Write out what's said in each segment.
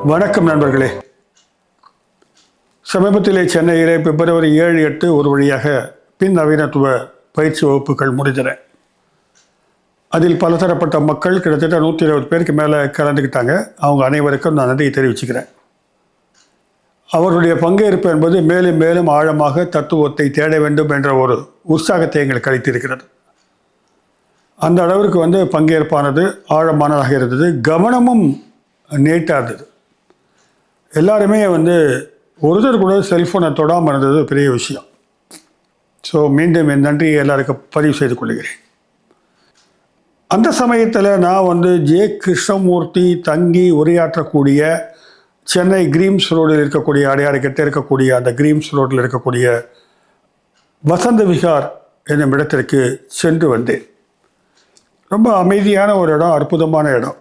வணக்கம் நண்பர்களே. சமீபத்திலே சென்னையிலே பிப்ரவரி 7, 8 ஒரு வழியாக பின் நவீனத்துவ பயிற்சி வகுப்புகள் முடிந்தன. அதில் பலதரப்பட்ட மக்கள் கிட்டத்தட்ட 120 பேருக்கு மேலே கலந்துக்கிட்டாங்க. அவங்க அனைவருக்கும் நான் நன்றியை தெரிவிச்சுக்கிறேன். அவருடைய பங்கேற்பு என்பது மேலும் மேலும் ஆழமாக தத்துவத்தை தேட வேண்டும் என்ற ஒரு உற்சாகத்தை எங்களுக்கு அளித்திருக்கிறது. அந்த அளவிற்கு பங்கேற்பானது ஆழமானதாக இருந்தது. கவனமும் நீட்டாக இருந்தது. எல்லாருமே ஒருத்தர் கூட செல்ஃபோனை தொடாமல் இருந்தது பெரிய விஷயம். ஸோ மீண்டும் என் நன்றியை எல்லாருக்கும் பதிவு செய்து கொள்கிறேன். அந்த சமயத்தில் நான் ஜே. கிருஷ்ணமூர்த்தி தங்கி உரையாற்றக்கூடிய சென்னை கிரீம்ஸ் ரோடில் இருக்கக்கூடிய அடையாறு கிட்ட இருக்கக்கூடிய அந்த கிரீம்ஸ் ரோடில் இருக்கக்கூடிய வசந்த விகார் என்னும் இடத்திற்கு சென்று வந்தேன். ரொம்ப அமைதியான ஒரு இடம், அற்புதமான இடம்.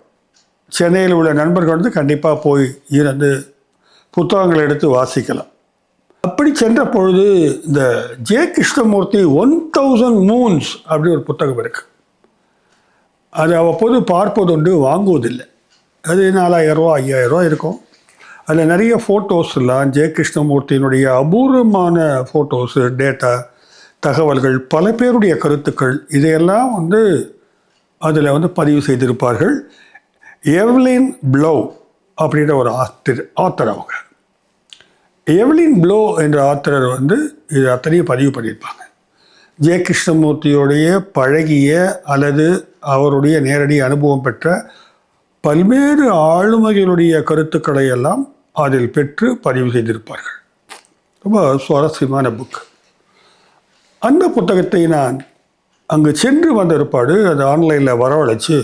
சென்னையில் உள்ள நண்பர்கள் கண்டிப்பாக போய் இருந்து புத்தகங்களை எடுத்து வாசிக்கலாம். அப்படி சென்ற பொழுது இந்த ஜே. கிருஷ்ணமூர்த்தி 1000 மூன்ஸ் அப்படி ஒரு புத்தகம் இருக்கு. அது அவ்வப்போது பார்ப்பதுண்டு, வாங்குவதில்லை. அது 4000 ரூபா 5000 ரூபா இருக்கும். அதில் நிறைய ஃபோட்டோஸ்லாம் ஜே. கிருஷ்ணமூர்த்தியினுடைய அபூர்வமான ஃபோட்டோஸு, டேட்டா, தகவல்கள், பல பேருடைய கருத்துக்கள் இதையெல்லாம் அதில் பதிவு செய்திருப்பார்கள். எவ்லின் ப்ளோ அப்படின்ற ஒரு ஆத்தர். அவங்க எவ்லின் ப்ளோ என்ற ஆத்தர் இது அத்தனையும் பதிவு பண்ணியிருப்பாங்க. ஜே. கிருஷ்ணமூர்த்தியோடைய பழகிய அல்லது அவருடைய நேரடி அனுபவம் பெற்ற பல்வேறு ஆளுமைகளுடைய கருத்துக்களை எல்லாம் அதில் பெற்று பதிவு செய்திருப்பார்கள். ரொம்ப சுவாரஸ்யமான புக். அந்த புத்தகத்தை நான் அங்கு சென்று வந்த ஏற்பாடு அது ஆன்லைனில் வரவழைச்சு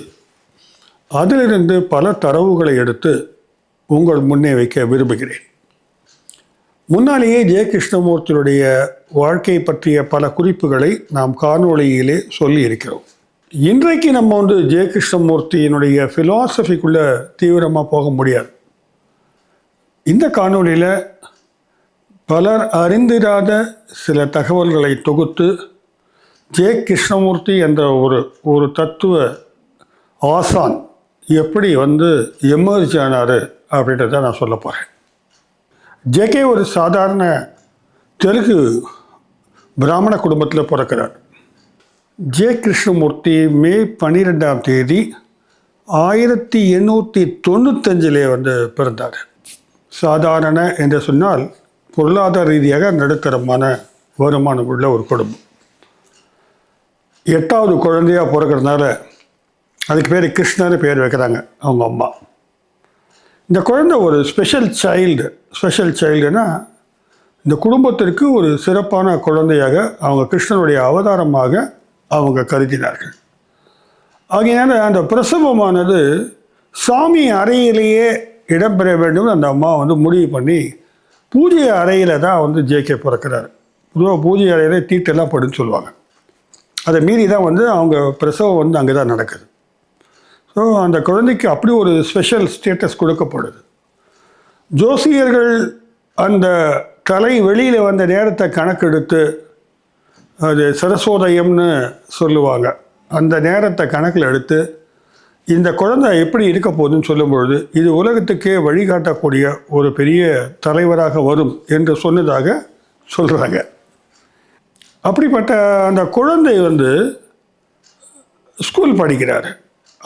அதிலிருந்து பல தரவுகளை எடுத்து உங்கள் முன்னே வைக்க விரும்புகிறேன். முன்னாலேயே ஜே. கிருஷ்ணமூர்த்தியுடைய வாழ்க்கை பற்றிய பல குறிப்புகளை நாம் காணொளியிலே சொல்லி இருக்கிறோம். இன்றைக்கு நம்ம ஜே. கிருஷ்ணமூர்த்தியினுடைய ஃபிலாசபிக்குள்ளே தீவிரமாக போக முடியாது. இந்த காணொளியில் பலர் அறிந்திராத சில தகவல்களை தொகுத்து ஜே. கிருஷ்ணமூர்த்தி என்ற ஒரு தத்துவ ஆசான் எப்படி எமர்ஜ் ஆனார் அப்படின்றத நான் சொல்ல போகிறேன். ஜேகே ஒரு சாதாரண தெலுங்கு பிராமண குடும்பத்தில் பிறக்கிறார். ஜே. கிருஷ்ணமூர்த்தி மே 12ஆம் தேதி 1895 பிறந்தார். சாதாரண என்று சொன்னால் பொருளாதார ரீதியாக நடுத்தரமான வருமானம் உள்ள ஒரு குடும்பம். 8வது குழந்தையாக பிறக்கிறதுனால அதுக்கு பேர் கிருஷ்ணன்னு பேர் வைக்கிறாங்க அவங்க அம்மா. இந்த குழந்தை ஒரு ஸ்பெஷல் சைல்டுனா இந்த குடும்பத்திற்கு ஒரு சிறப்பான குழந்தையாக அவங்க கிருஷ்ணனுடைய அவதாரமாக அவங்க கருதினார்கள். ஆகையினால அந்த பிரசவமானது சாமி அறையிலேயே இடம்பெற வேண்டும் அந்த அம்மா முடிவு பண்ணி பூஜை அறையில் தான் ஜேகே பிறக்கிறார். பொதுவாக பூஜை அறையில் தீட்டெல்லாம் படுன்னு சொல்லுவாங்க. அதை மீறி தான் அவங்க பிரசவம் அங்கே தான் நடக்குது. ஸோ அந்த குழந்தைக்கு அப்படி ஒரு ஸ்பெஷல் ஸ்டேட்டஸ் கொடுக்கப்படுது. ஜோசியர்கள் அந்த தலை வெளியில் வந்த நேரத்தை கணக்கெடுத்து அது சரஸ்வோதயம்னு சொல்லுவாங்க. அந்த நேரத்தை கணக்கில் எடுத்து இந்த குழந்தை எப்படி இருக்க போகுதுன்னு சொல்லும்பொழுது இது உலகத்துக்கே வழிகாட்டக்கூடிய ஒரு பெரிய தலைவராக வரும் என்று சொன்னதாக சொல்கிறாங்க. அப்படிப்பட்ட அந்த குழந்தை ஸ்கூல் படிக்கிறார்.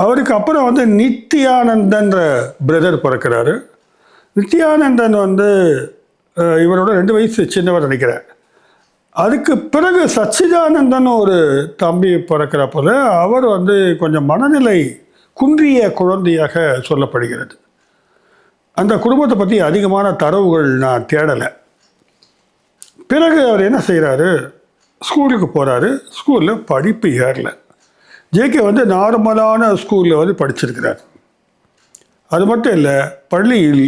அவருக்கு அப்புறம் நித்யானந்தன்ற பிரதர் பிறக்கிறாரு. நித்யானந்தன் இவரோட 2 வயசு சின்னவர் நினைக்கிறார். அதுக்கு பிறகு சச்சிதானந்தன் ஒரு தம்பி பிறக்கிறப்போல அவர் கொஞ்சம் மனநிலை குன்றிய குழந்தையாக சொல்லப்படுகிறது. அந்த குடும்பத்தை பற்றி அதிகமான தரவுகள் நான் தேடலை. பிறகு அவர் என்ன செய்கிறாரு, ஸ்கூலுக்கு போகிறாரு. ஸ்கூலில் படிப்பு ஏறல. ஜேகே நார்மலான ஸ்கூலில் படிச்சிருக்கிறார். அது மட்டும் இல்லை, பள்ளியில்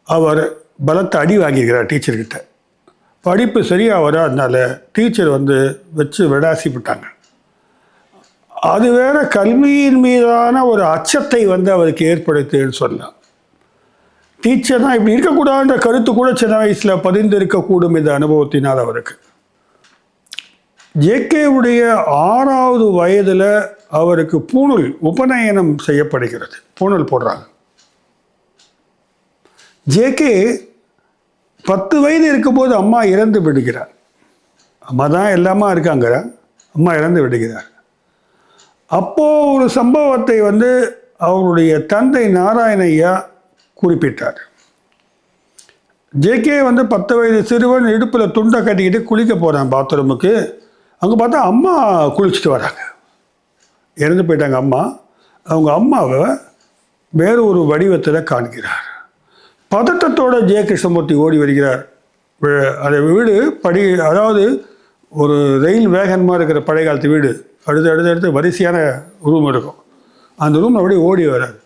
அவர் பலத்தை அடி வாங்கியிருக்கிறார் டீச்சர்கிட்ட. படிப்பு சரியாக வராதனால டீச்சர் வச்சு விடாசி விட்டாங்க. அது வேற கல்வியின் மீதான ஒரு அச்சத்தை அவருக்கு ஏற்படுத்துன்னு சொல்லலாம். டீச்சர் தான் இப்படி இருக்கக்கூடாதுன்ற கருத்து கூட சின்ன வயசில் பதிந்து இருக்கக்கூடும் இந்த அனுபவத்தினால் அவருக்கு. ஜேகேவுடைய 6வது வயதில் அவருக்கு பூணூல் உபநயனம் செய்யப்படுகிறது. பூணூல் போடுறாங்க. ஜேகே 10 வயது இருக்கும்போது அம்மா இறந்து விடுகிறார். அம்மா தான் எல்லாமா இருக்காங்க, அம்மா இறந்து விடுகிறார். அப்போது ஒரு சம்பவத்தை வந்து அவருடைய தந்தை நாராயணையா குறிப்பிட்டார். ஜேகே வந்து 10 வயது சிறுவன் இடுப்பில் துண்டை கட்டிக்கிட்டு குளிக்க போகிறான் பாத்ரூமுக்கு. அங்கே பார்த்தா அம்மா குளிச்சுட்டு வராங்க. இறந்து போயிட்டாங்க அம்மா. அவங்க அம்மாவை வேறு ஒரு வடிவத்தில் காண்கிறார். பதட்டத்தோட ஜே கிருஷ்ணமூர்த்தி ஓடி வருகிறார். அந்த வீடு அதாவது ஒரு ரயில் வேகன்மாக இருக்கிற பழைய காலத்து வீடு, அடுத்து வரிசையான ரூம் இருக்கும். அந்த ரூம் அப்படியே ஓடி வராது.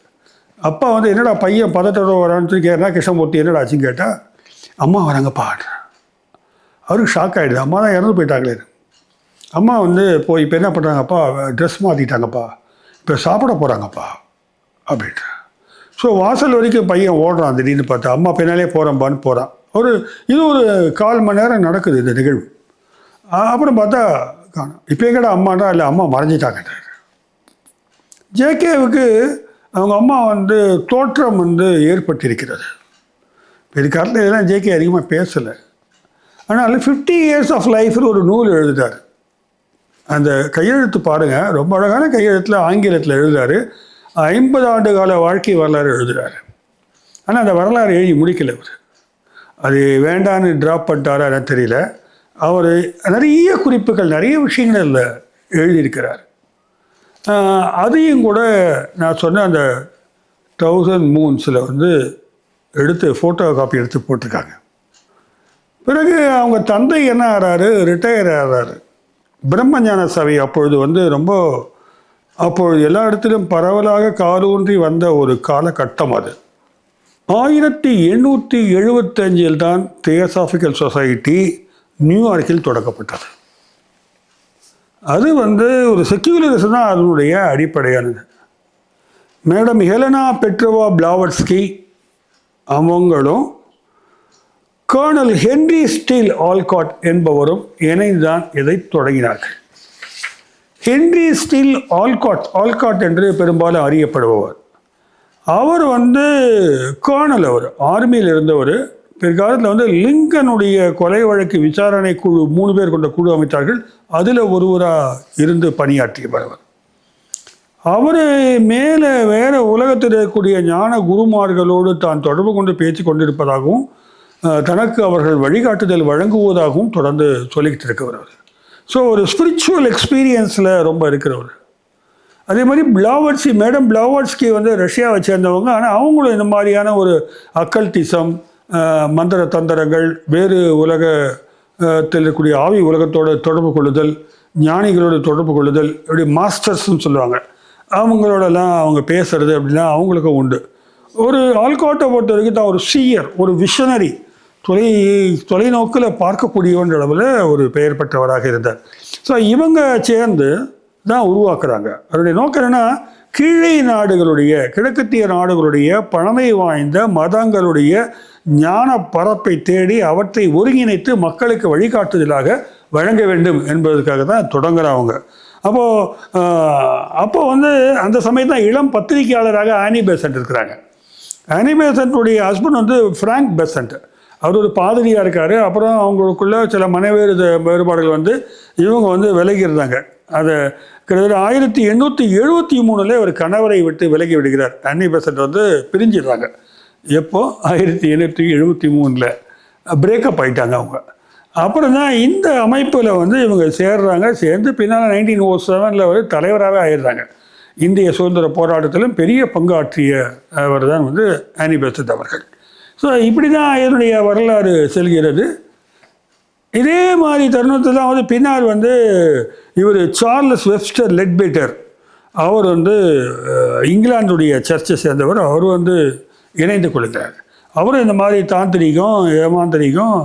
அப்பா வந்து என்னடா பையன் பதட்டத்தோட வரான்னு கேட்டா, கிருஷ்ணமூர்த்தி என்னடா ஆச்சுன்னு கேட்டால், அம்மா வராங்கப்பா. அவருக்கு ஷாக் ஆகிடுது. அம்மா தான் இறந்து போயிட்டாங்களே. அம்மா வந்து போய் இப்போ என்ன பண்ணுறாங்கப்பா, ட்ரெஸ் மாற்றிட்டாங்கப்பா, இப்போ சாப்பிட போகிறாங்கப்பா அப்படின்ட்டு. ஸோ வாசல் வரைக்கும் பையன் ஓடுறான். திடீர்னு பார்த்தா அம்மா பின்னாலே போகிறான்பான்னு போகிறான். இது ஒரு 1/4 மணி நேரம் நடக்குது இந்த நிகழ்வு. அப்புறம் பார்த்தா காணும். இப்போ எங்கடா அம்மாண்டா, இல்லை அம்மா மறைஞ்சிட்டாங்க. ஜேகேவுக்கு அவங்க அம்மா வந்து தோற்றம் வந்து ஏற்பட்டிருக்கிறது. பிற்காலத்தில் இதெல்லாம் ஜேகே அதிகமாக பேசலை. ஆனால் 50 years of லைஃப்னு ஒரு நூல் எழுதுட்டார். அந்த கையெழுத்து பாருங்கள், ரொம்ப அழகான கையெழுத்தில் ஆங்கிலத்தில் எழுதுறாரு. 50 ஆண்டு கால வாழ்க்கை வரலாறு எழுதுகிறார். ஆனால் அந்த வரலாறு எழுதி முடிக்கலை அவர். அது வேண்டான்னு ட்ராப் பண்ணிட்டாரா எனக்கு தெரியல. அவர் நிறைய குறிப்புகள், நிறைய விஷயங்கள் அதில் எழுதியிருக்கிறார். அதையும் கூட நான் சொன்ன அந்த 1000 Moons வந்து எடுத்து ஃபோட்டோ காப்பி எடுத்து போட்டிருக்காங்க. பிறகு அவங்க தந்தை என்ன ஆகிறாரு, ரிட்டையர் ஆகிறாரு. பிரம்மஞான சபை அப்பொழுது வந்து அப்பொழுது எல்லா இடத்திலும் பரவலாக காலூன்றி வந்த ஒரு காலகட்டம் அது. 1875 தான் தியோசாபிக்கல் சொசைட்டி நியூயார்க்கில் தொடக்கப்பட்டது. அது வந்து ஒரு செக்யூலரிசம் தான் அதனுடைய அடிப்படையானது. மேடம் ஹெலனா பெட்ரோவா பிளாவட்ஸ்கி அவங்களும் கர்னல் ஹென்ரி ஸ்டீல் ஆல்காட் என்பவரும் இணைந்துதான் இதை தொடங்கினார்கள். ஹென்ரி ஸ்டீல் ஆல்காட் என்று பெரும்பாலும் அறியப்படுபவர். அவர் வந்து கர்னல், அவர் ஆர்மியில் இருந்தவர். பிற்காலத்தில் வந்து லிங்கனுடைய கொலை வழக்கு விசாரணை குழு 3 பேர் கொண்ட குழு அமைத்தார்கள். அதில் ஒருவராக இருந்து பணியாற்றியவர். அவர் மேலே வேறு உலகத்தில் இருக்கக்கூடிய ஞான குருமார்களோடு தான் தொடர்பு கொண்டு பேச்சு கொண்டிருப்பதாகவும் தனக்கு அவர்கள் வழிகாட்டுதல் வழங்குவதாகவும் தொடர்ந்து சொல்லிக்கிட்டு இருக்கிறவர். ஸோ ஒரு ஸ்பிரிச்சுவல் எக்ஸ்பீரியன்ஸில் ரொம்ப இருக்கிறவர். அதே மாதிரி மேடம் பிளாவட்ஸ்கி வந்து ரஷ்யாவை சேர்ந்தவங்க. ஆனால் அவங்களும் இந்த மாதிரியான ஒரு அக்கல்டிசம், மந்திர தந்திரங்கள், வேறு உலகத்தில் இருக்கக்கூடிய ஆவி உலகத்தோடு தொடர்பு கொள்ளுதல், ஞானிகளோடு தொடர்பு கொள்ளுதல், இப்படி மாஸ்டர்ஸ்ன்னு சொல்லுவாங்க, அவங்களோடலாம் அவங்க பேசுறது அப்படின்னா அவங்களுக்கும் உண்டு. ஒரு ஆல்காட்டை பொறுத்த வரைக்கும் தான் ஒரு சீயர், ஒரு விஷனரி, தொலைநோக்கில் பார்க்கக்கூடியவன்ற அளவில் ஒரு பெயர் பெற்றவராக இருந்தார். ஸோ இவங்க சேர்ந்து தான் உருவாக்குறாங்க. அதனுடைய நோக்கம் என்னென்னா, கீழே கிழக்கத்திய நாடுகளுடைய பழமை வாய்ந்த மதங்களுடைய ஞான பரப்பை தேடி அவற்றை ஒருங்கிணைத்து மக்களுக்கு வழிகாட்டுதலாக வழங்க வேண்டும் என்பதற்காக தான் தொடங்குறவங்க. அப்போ வந்து அந்த சமயம் தான் இளம் பத்திரிகையாளராக ஆனி பெசன்ட் இருக்கிறாங்க. ஆனி பெசன்ட்டுடைய ஹஸ்பண்ட் வந்து ஃப்ராங்க் பெசன்ட். அவர் ஒரு பாதிரியாக இருக்கார். அப்புறம் அவங்களுக்குள்ள சில வேறுபாடுகள் வந்து இவங்க வந்து விலகிடுறாங்க. அதை கிட்டத்தட்ட 1873 ஒரு கணவரை விட்டு விலகி விடுகிறார். ஆனி பெசன்ட் வந்து பிரிஞ்சிடுறாங்க. எப்போ 1873 பிரேக்கப் ஆகிட்டாங்க அவங்க. அப்புறம் தான் இந்த அமைப்பில் வந்து இவங்க சேர்ந்து பின்னால் 1907 ஒரு தலைவராகவே ஆயிடுறாங்க. இந்திய சுதந்திர போராட்டத்திலும் பெரிய பங்காற்றியவர் தான் வந்து ஆனி பெசன்ட் அவர்கள். ஸோ இப்படி தான் இதனுடைய வரலாறு செல்கிறது. இதே மாதிரி தருணத்தில் தான் வந்து பின்னால் வந்து இவர் சார்லஸ் வெப்ஸ்டர் லெட்பீட்டர், அவர் வந்து இங்கிலாந்துடைய சர்ச்சை சேர்ந்தவர். அவர் வந்து இணைந்து கொள்கிறார். அவரும் இந்த மாதிரி தாந்திரிகம், ஏமாந்திரிகம்,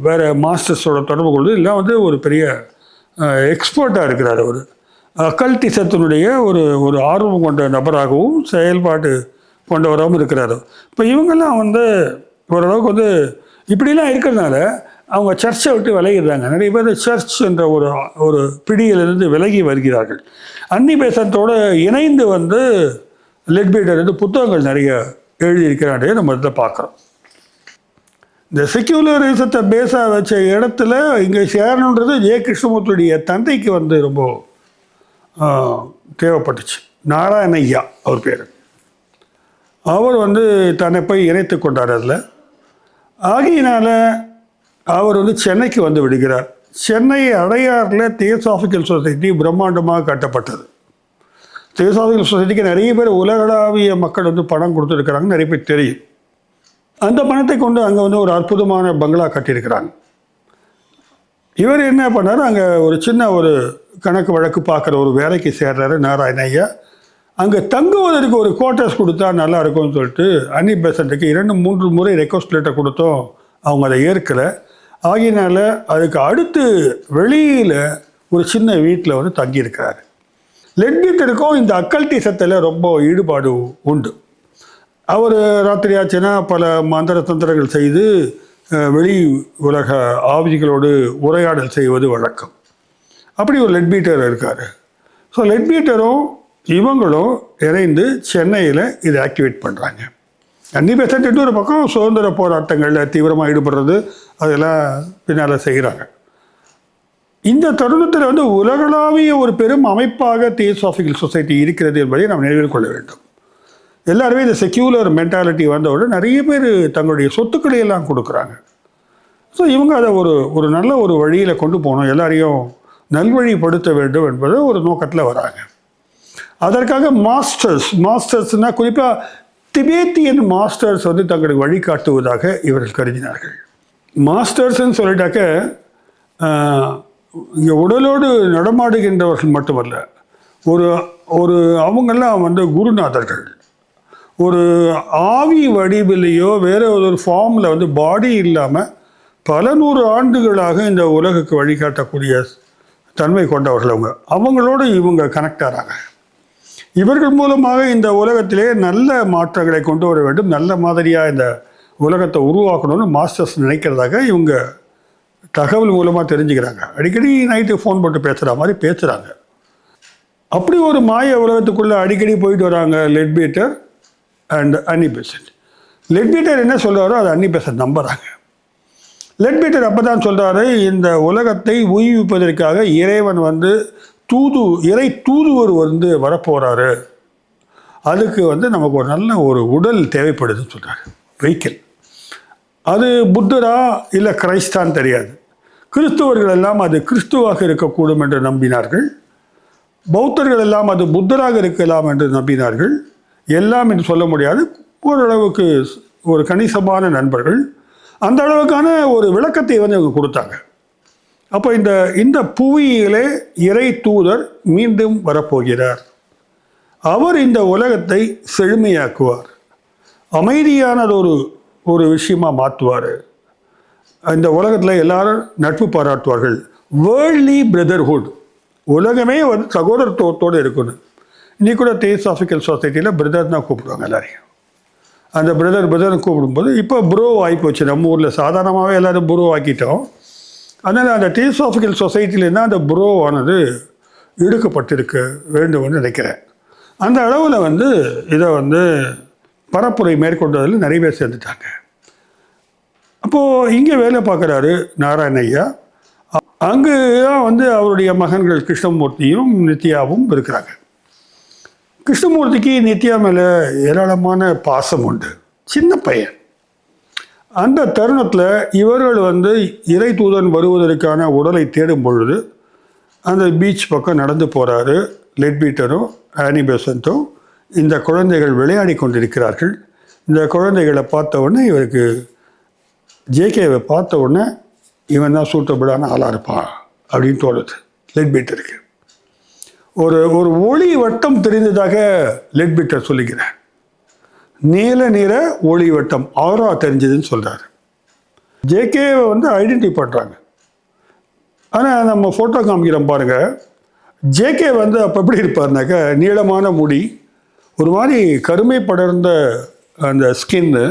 வேறு மாஸ்டர்ஸோட தொடர்பு கொள்வது எல்லாம் வந்து ஒரு பெரிய எக்ஸ்பர்ட்டாக இருக்கிறார். அவர் அக்கல்டிசத்தினுடைய ஒரு ஆர்வம் கொண்ட நபராகவும் செயல்பாட்டு கொண்டவராகவும் இருக்கிறார். இப்போ இவங்கெல்லாம் வந்து ஓரளவுக்கு வந்து இப்படிலாம் இருக்கிறதுனால அவங்க சர்ச்சை விட்டு விலகிடுறாங்க. நிறைய பேர் சர்ச் என்ற ஒரு பிடியிலிருந்து விலகி வருகிறார்கள். ஆனி பெசன்ட்டோடு இணைந்து வந்து லெட்பீட்டர் வந்து புத்தகங்கள் நிறைய எழுதியிருக்கிறான்றே நம்ம இதில் பார்க்குறோம். இந்த செக்யூலரிசத்தை பேஸாக வச்ச இடத்துல இங்கே சேரணுன்றது ஜே கிருஷ்ணமூர்த்தியுடைய தந்தைக்கு வந்து ரொம்ப தேவைப்பட்டுச்சு. நாராயணையா அவர் பேர். அவர் வந்து தன்னை போய் இணைத்து கொண்டார் அதில். ஆகையினால் அவர் வந்து சென்னைக்கு வந்து விடுகிறார். சென்னை அடையாறில் தியோசாபிக்கல் சொசைட்டி பிரம்மாண்டமாக கட்டப்பட்டது. தியோசாபிக்கல் சொசைட்டிக்கு நிறைய பேர் உலகளாவிய மக்கள் வந்து பணம் கொடுத்துருக்குறாங்க, நிறைய பேர் தெரியும். அந்த பணத்தை கொண்டு அங்கே வந்து ஒரு அற்புதமான பங்களா கட்டியிருக்கிறாங்க. இவர் என்ன பண்ணார், அங்கே ஒரு சின்ன ஒரு கணக்கு வழக்கு பார்க்குற ஒரு வேலைக்கு சேர்றாரு நாராயணையா. அங்கே தங்குவதற்கு ஒரு குவார்ட்டர்ஸ் கொடுத்தா நல்லா இருக்கும்னு சொல்லிட்டு அன்னி பெசண்ட்டுக்கு 2-3 முறை ரெக்வஸ்ட் லெட்டர் கொடுத்தோம். அவங்க அதை ஏற்கலை. ஆகியனால அதுக்கு அடுத்து வெளியில் ஒரு சின்ன வீட்டில் வந்து தங்கியிருக்கிறாரு. லெட்பீட்டருக்கும் இந்த அக்கல்டிசத்தில் ரொம்ப ஈடுபாடு உண்டு. அவர் ராத்திரி ஆச்சுன்னா பல மந்திர தந்திரங்கள் செய்து வெளி உலக ஆவிகளோடு உரையாடல் செய்வது வழக்கம். அப்படி ஒரு லெட்பீட்டர் இருக்கார். ஸோ லெட்பீட்டரும் இவங்களும் இணைந்து சென்னையில் இதை ஆக்டிவேட் பண்ணுறாங்க. அன்னி பெசன்ட் ஒரு பக்கம் சுதந்திர போராட்டங்களில் தீவிரமாக ஈடுபடுறது அதெல்லாம் பின்னால் செய்கிறாங்க. இந்த தருணத்தில் வந்து உலகளாவிய ஒரு பெரும் அமைப்பாக தியோசாபிக்கல் சொசைட்டி இருக்கிறது என்பதை நாம் நினைவில் கொள்ள வேண்டும். எல்லாருமே இந்த செக்யூலர் மென்டாலிட்டி வந்தவோடு நிறைய பேர் தங்களுடைய சொத்துக்களை எல்லாம் கொடுக்குறாங்க. ஸோ இவங்க அதை ஒரு நல்ல ஒரு வழியில் கொண்டு போகணும், எல்லாரையும் நல்வழிப்படுத்த வேண்டும் என்பது ஒரு நோக்கத்தில் வராங்க. அதற்காக மாஸ்டர்ஸ்னால் குறிப்பாக திபேத்தியன் மாஸ்டர்ஸ் வந்து தங்களுக்கு வழிகாட்டுவதாக இவர்கள் கருதினார்கள். மாஸ்டர்ஸ்ன்னு சொல்லிட்டாக்க இங்கே உடலோடு நடமாடுகின்றவர்கள் மட்டுமல்ல, ஒரு அவங்கெல்லாம் வந்து குருநாதர்கள். ஒரு ஆவி வடிவிலையோ வேற ஒரு ஃபார்மில் வந்து பாடி இல்லாமல் பல 100 ஆண்டுகளாக இந்த உலகுக்கு வழிகாட்டக்கூடிய தன்மை கொண்டவர்கள் அவங்களோடு இவங்க கனெக்ட் ஆகிறாங்க. இவர்கள் மூலமாக இந்த உலகத்திலே நல்ல மாற்றங்களை கொண்டு வர வேண்டும், நல்ல மாதிரியாக இந்த உலகத்தை உருவாக்கணும்னு மாஸ்டர்ஸ் நினைக்கிறதாக இவங்க தகவல் மூலமாக தெரிஞ்சுக்கிறாங்க. அடிக்கடி நைட்டு ஃபோன் போட்டு பேசுகிற மாதிரி பேசுகிறாங்க. அப்படி ஒரு மாய உலகத்துக்குள்ளே அடிக்கடி போயிட்டு வராங்க லெட்பீட்டர் அண்ட் அன்னி பெசன்ட். லெட்பீட்டர் என்ன சொல்கிறாரோ அதை அன்னி பெசன்ட் நம்புகிறாங்க. லெட்பீட்டர் அப்போ தான் சொல்கிறாரு, இந்த உலகத்தை உயிர்விப்பதற்காக இறைவன் வந்து இறை தூதுவர் வந்து வரப்போகிறாரு, அதுக்கு வந்து நமக்கு ஒரு நல்ல ஒரு உடல் தேவைப்படுதுன்னு சொல்கிறாரு, வெஹிக்கிள். அது புத்தரா இல்லை கிரைஸ்டான்னு தெரியாது. கிறிஸ்துவர்கள் எல்லாம் அது கிறிஸ்துவாக இருக்கக்கூடும் என்று நம்பினார்கள். பௌத்தர்கள் எல்லாம் அது புத்தராக இருக்கலாம் என்று நம்பினார்கள். எல்லாம் என்று சொல்ல முடியாது, ஓரளவுக்கு ஒரு கணிசமான நண்பர்கள் அந்த அளவுக்கான ஒரு விளக்கத்தை வந்து அவங்க கொடுத்தாங்க. அப்போ இந்த புவியிலே இறை தூதர் மீண்டும் வரப்போகிறார். அவர் இந்த உலகத்தை செழுமையாக்குவார், அமைதியானது ஒரு விஷயமாக மாற்றுவார். இந்த உலகத்தில் எல்லாரும் நட்பு பாராட்டுவார்கள். வேர்ல்ட்லி பிரதர்ஹுட், உலகமே வந்து சகோதரத்துவத்தோடு இருக்கணும். இன்னைக்கு கூட தியோசாபிக்கல் சொசைட்டியில் பிரதர் தான் கூப்பிடுவாங்க எல்லாரையும். அந்த பிரதர்னு கூப்பிடும்போது இப்போ ப்ரோ ஆகிப்போச்சு. நம்ம ஊரில் சாதாரணமாகவே எல்லோரும் ப்ரோ ஆக்கிட்டோம். அதனால் அந்த தியோசாபிக்கல் சொசைட்டிலேருந்து அந்த ப்ரோ ஆனது இழுக்கப்பட்டிருக்க வேண்டும்னு நினைக்கிறேன். அந்த அளவில் வந்து இதை வந்து பரப்புரை மேற்கொண்டதில் நிறைய பேர் சேர்ந்துட்டாங்க. அப்போது இங்கே வேலை பார்க்குறாரு நாராயணையா. அங்கே தான் வந்து அவருடைய மகன்கள் கிருஷ்ணமூர்த்தியும் நித்யாவும் இருக்கிறாங்க. கிருஷ்ணமூர்த்திக்கு நித்யா மேலே ஏராளமான பாசம் உண்டு, சின்ன பையன். அந்த தருணத்தில் இவர்கள் வந்து இறை தூதன் வருவதற்கான உடலை தேடும் பொழுது அந்த பீச் பக்கம் நடந்து போகிறாரு லெட்பீட்டரும் அன்னி பெசன்ட்டும். இந்த குழந்தைகள் விளையாடி கொண்டிருக்கிறார்கள். இந்த குழந்தைகளை பார்த்த உடனே இவருக்கு ஜேகேவை பார்த்த உடனே இவன் தான் சூட்டபிளான ஆளாக இருப்பான் அப்படின்னு தோணுது லெட்பீட்டருக்கு. ஒரு ஒளி வட்டம் தெரிந்ததாக லெட்பீட்டர் சொல்லிக்கிறேன். நீல நிற ஒளி வட்டம் ஆரா தெரிஞ்சதுன்னு சொல்கிறாரு. ஜேகேவை வந்து ஐடென்டிஃபை பண்ணுறாங்க. ஆனால் நம்ம ஃபோட்டோ காமிக்கிறோம் பாருங்கள். ஜேகே வந்து அப்போ எப்படி இருப்பார்னாக்க நீளமான முடி, ஒரு மாதிரி கருமை படர்ந்த அந்த ஸ்கின்னு,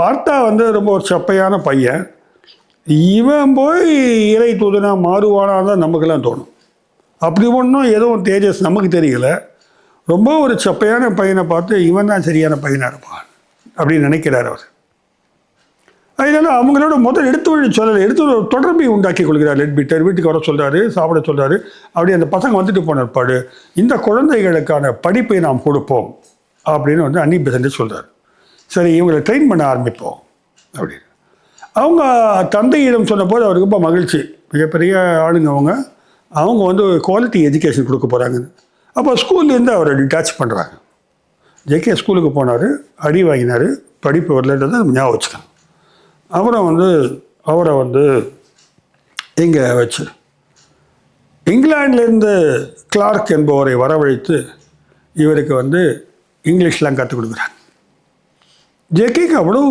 பார்த்தா வந்து ரொம்ப ஒரு சப்பையான பையன். இவன் போய் இறை தூதனாக மாறுவானான்னு தான் நமக்கெல்லாம் தோணும். அப்படி ஒன்றும் எதுவும் தேஜஸ் நமக்கு தெரியல. ரொம்ப ஒரு சப்பையான பையனை பார்த்து இவன் தான் சரியான பையனாக இருப்பான். அப்படின்னு நினைக்கிறார் அவர். அதனால அவங்களோட முதல் எடுத்து சொல்லலை, எடுத்து ஒரு தொடர்பை உண்டாக்கி கொள்கிறார். லெட்பிட்டர் வீட்டுக்கு வர சொல்கிறாரு, சாப்பிட சொல்கிறாரு. அப்படி அந்த பசங்க வந்துட்டு போன பாடு இந்த குழந்தைகளுக்கான படிப்பை நாம் கொடுப்போம் அப்படின்னு வந்து அன்னி பெசன்ட் சொல்கிறார். சரி, இவங்களை ட்ரெயின் பண்ண ஆரம்பிப்போம் அப்படின்னு அவங்க தந்தையிடம் சொன்னபோது அவருக்கு ரொம்ப மகிழ்ச்சி. மிகப்பெரிய ஆளுங்க அவங்க வந்து குவாலிட்டி எஜுகேஷன் கொடுக்க போகிறாங்கன்னு. அப்போ ஸ்கூல்லேருந்து அவரை டிட்டாச் பண்ணுறாங்க. ஜேகே ஸ்கூலுக்கு போனார், அடி வாங்கினார், படிப்பு வரலன்றதை நம்ம ஞாபகம் வச்சுக்கலாம். அப்புறம் வந்து அவரை வந்து இங்கே வச்சு இங்கிலாண்டிலேருந்து கிளார்க் என்பவரை வரவழைத்து இவருக்கு வந்து இங்கிலீஷ்லாம் கற்றுக் கொடுக்குறாங்க. ஜேகேக்கு அவ்வளோ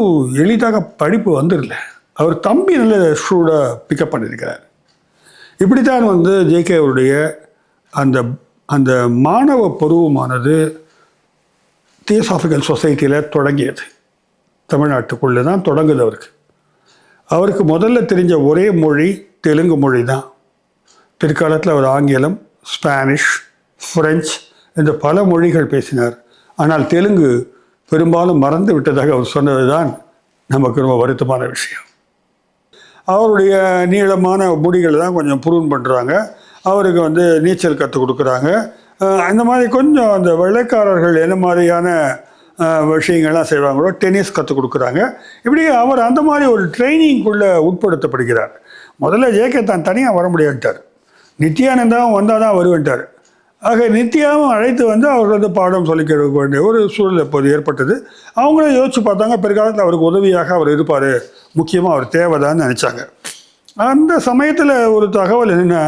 எளிதாக படிப்பு வந்துடல. அவர் தம்பி நல்ல ஸ்டூடாக பிக்கப் பண்ணியிருக்கிறார். இப்படித்தான் வந்து ஜேகே அவருடைய அந்த அந்த மாணவ பருவமானது தியோசாபிக்கல் சொசைட்டியில் தொடங்கியது. தமிழ்நாட்டுக்குள்ளே தான் தொடங்குது. அவருக்கு முதல்ல தெரிஞ்ச ஒரே மொழி தெலுங்கு மொழி தான். பிற்காலத்தில் அவர் ஆங்கிலம், ஸ்பானிஷ், ஃப்ரெஞ்சு என்ற பல மொழிகள் பேசினார். ஆனால் தெலுங்கு பெரும்பாலும் மறந்து விட்டதாக அவர் சொன்னது தான் நமக்கு ரொம்ப வருத்தமான விஷயம். அவருடைய நீளமான முடிகளை தான் கொஞ்சம் ப்ரூன் பண்ணுறாங்க. அவருக்கு வந்து நீச்சல் கற்றுக் கொடுக்குறாங்க. அந்த மாதிரி கொஞ்சம் அந்த வெள்ளைக்காரர்கள் என்ன மாதிரியான விஷயங்கள்லாம் செய்வாங்களோ டென்னிஸ் கற்றுக் கொடுக்குறாங்க. இப்படி அவர் அந்த மாதிரி ஒரு ட்ரைனிங்குள்ளே உட்படுத்தப்படுகிறார். முதல்ல ஜேகே தான் தனியாக வர முடியாட்டார். நித்யானந்தாவும் வந்தால் தான் வருவேன்ட்டார். ஆக நித்யாவும் அழைத்து வந்து அவர் வந்து பாடம் சொல்லிக் கொடுக்க வேண்டிய ஒரு சூழல் இப்போது ஏற்பட்டது. அவங்களும் யோசிச்சு பார்த்தாங்க, பிற்காலத்தில் அவருக்கு உதவியாக அவர் இருப்பார், முக்கியமாக அவர் தேவைதான்னு நினச்சாங்க. அந்த சமயத்தில் ஒரு தகவல் என்னென்னா,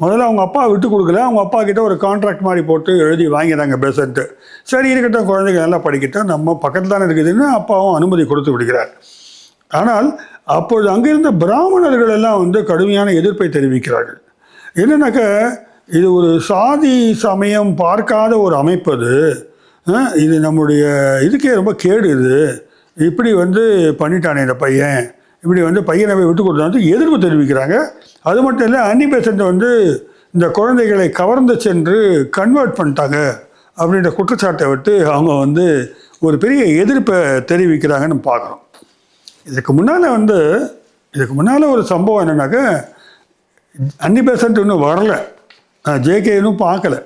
முதல்ல அவங்க அப்பா விட்டு கொடுக்கல. அவங்க அப்பா கிட்ட ஒரு கான்ட்ராக்ட் மாதிரி போட்டு எழுதி வாங்கிறாங்க பெசன்ட்டு. சரி இருக்கட்டும், குழந்தைங்க நல்லா படிக்கட்டும், நம்ம பக்கத்தில் தானே இருக்குதுன்னு அப்பாவும் அனுமதி கொடுத்து விடுகிறார். ஆனால் அப்பொழுது அங்கிருந்த பிராமணர்கள் எல்லாம் வந்து கடுமையான எதிர்ப்பை தெரிவிக்கிறார்கள். என்னன்னாக்க, இது ஒரு சாதி சமயம் பார்க்காத ஒரு அமைப்பு. இது நம்முடைய இதுக்கே ரொம்ப கேடு. இப்படி வந்து பண்ணிட்டானே இந்த பையன், இப்படி வந்து பையனை விட்டு கொடுத்தாந்து எதிர்ப்பு தெரிவிக்கிறாங்க. அது மட்டும் இல்லை, அன்னி பெசன்ட் வந்து இந்த குழந்தைகளை கவர்ந்து சென்று கன்வெர்ட் பண்ணிட்டாங்க அப்படின்ற குற்றச்சாட்டை விட்டு அவங்க வந்து ஒரு பெரிய எதிர்ப்பை தெரிவிக்கிறாங்கன்னு பார்க்குறோம். இதுக்கு முன்னால் ஒரு சம்பவம் என்னன்னாக்க, அன்னி பெசன்ட் இன்னும் வரலை, ஜேகே இன்னும் பார்க்கல.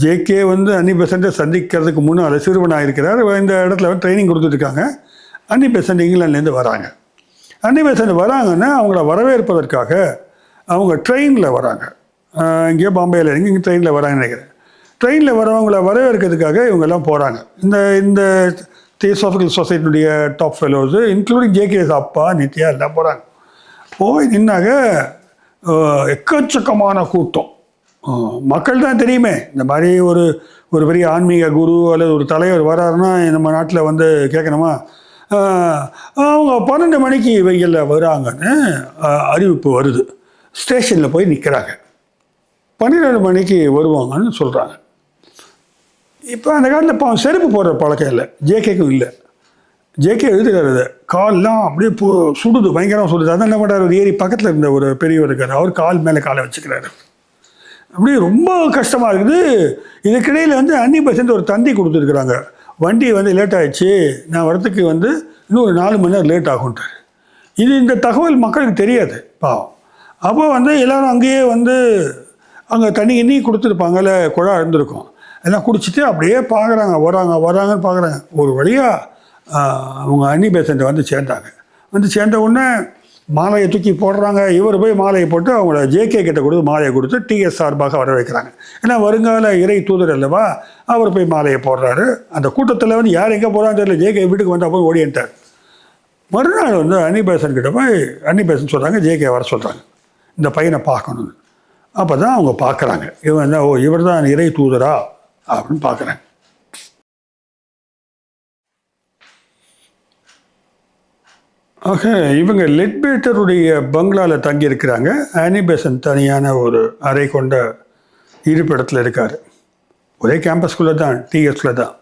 ஜேகே வந்து அன்னி பெசன்ட்டை சந்திக்கிறதுக்கு முன்னால் சிறுவனாக இருக்கிறார். இந்த இடத்துல ட்ரைனிங் கொடுத்துட்ருக்காங்க. அன்னி பெசன்ட் இங்கிலாந்துலேருந்து வராங்க. அன்னி பெசன்ட் வராங்கன்னா அவங்கள வரவேற்பதற்காக அவங்க ட்ரெயினில் வராங்க. இங்கேயோ பாம்பேயில் இங்கே ட்ரெயினில் வராங்கன்னு நினைக்கிறேன். ட்ரெயினில் வரவங்களை வரவேற்கிறதுக்காக இவங்கெல்லாம் போகிறாங்க. இந்த தியோசாபிக்கல் சொசைட்டினுடைய டாப் ஃபெலோஸு இன்க்ளூடிங் ஜேகேஸ் அப்பா, நித்யா எல்லாம் போகிறாங்க. போய் நின்னாக எக்கச்சக்கமான கூட்டம். மக்கள் தான் தெரியுமே, இந்த மாதிரி ஒரு பெரிய ஆன்மீக குரு அல்லது ஒரு தலைவர் வராருன்னா நம்ம நாட்டில் வந்து கேட்கணுமா? அவங்க 12 மணிக்கு இவைகளில் வராங்கன்னு அறிவிப்பு வருது. ஸ்டேஷனில் போய் நிற்கிறாங்க. 12 மணிக்கு வருவாங்கன்னு சொல்கிறாங்க. இப்போ அந்த காலத்தில் இப்போ செருப்பு போடுற பழக்கம் இல்லை, ஜேகேக்கும் இல்லை. ஜேகே எழுதுகிறது கால்லாம் அப்படியே சுடுது, பயங்கரமாக சுடுது. அதான் என்ன பண்ணுறாரு, ஒரு ஏரி பக்கத்தில் இருந்த ஒரு பெரியவர் இருக்கார், அவர் கால் மேலே காலை வச்சுக்கிறாரு. அப்படியே ரொம்ப கஷ்டமாக இருக்குது. இதுக்கிடையில் வந்து அன்னி பெசன்ட் ஒரு தந்தி கொடுத்துருக்குறாங்க. வண்டி வந்து லேட் ஆகிடுச்சு, நான் வரத்துக்கு வந்து இன்னும் ஒரு 4 மணி நேரம் லேட் ஆகும்ட்டார். இந்த தகவல் மக்களுக்கு தெரியாது பாவம். அப்போ வந்து எல்லோரும் அங்கேயே வந்து அங்கே தண்ணி கொடுத்துருப்பாங்கல்ல, குழா இருந்திருக்கும், எல்லாம் குடிச்சிட்டு அப்படியே பார்க்குறாங்க, வராங்கன்னு பார்க்குறாங்க. ஒரு வழியாக அவங்க அன்னி பெசன்ட் வந்து சேர்ந்தாங்க. வந்து சேர்ந்த உடனே மாலையை தூக்கி போடுறாங்க. இவர் போய் மாலையை போட்டு அவங்கள ஜேகே கிட்ட கொடுத்து மாலையை கொடுத்து டிஎஸ் சார்பாக வர வைக்கிறாங்க. ஏன்னா வருங்கால இறை தூதர் அல்லவா, அவர் போய் மாலையை போடுறாரு. அந்த கூட்டத்தில் வந்து யார் எங்கே போகிறான்னு தெரியல, ஜேகே வீட்டுக்கு வந்து அப்போ ஓடிட்டார். மறுநாள் வந்து அன்னி பெசன்ட் கிட்ட போய் அன்னி பெசன்ட் சொல்கிறாங்க, ஜேகே வர சொல்கிறாங்க, இந்த பையனை பார்க்கணுன்னு. அப்போ தான் அவங்க பார்க்குறாங்க, இவன் தான் இவர் தான் இறை தூதரா அப்படின்னு பார்க்குறாங்க. ஆக இவங்க லெட்பிட்டருடைய பங்களாவில் தங்கியிருக்கிறாங்க. அன்னி பெசன்ட் தனியான ஒரு அறை கொண்ட இருப்பிடத்தில் இருக்கார். ஒரே கேம்பஸ்குள்ளே தான், டிஎஸில் தான்.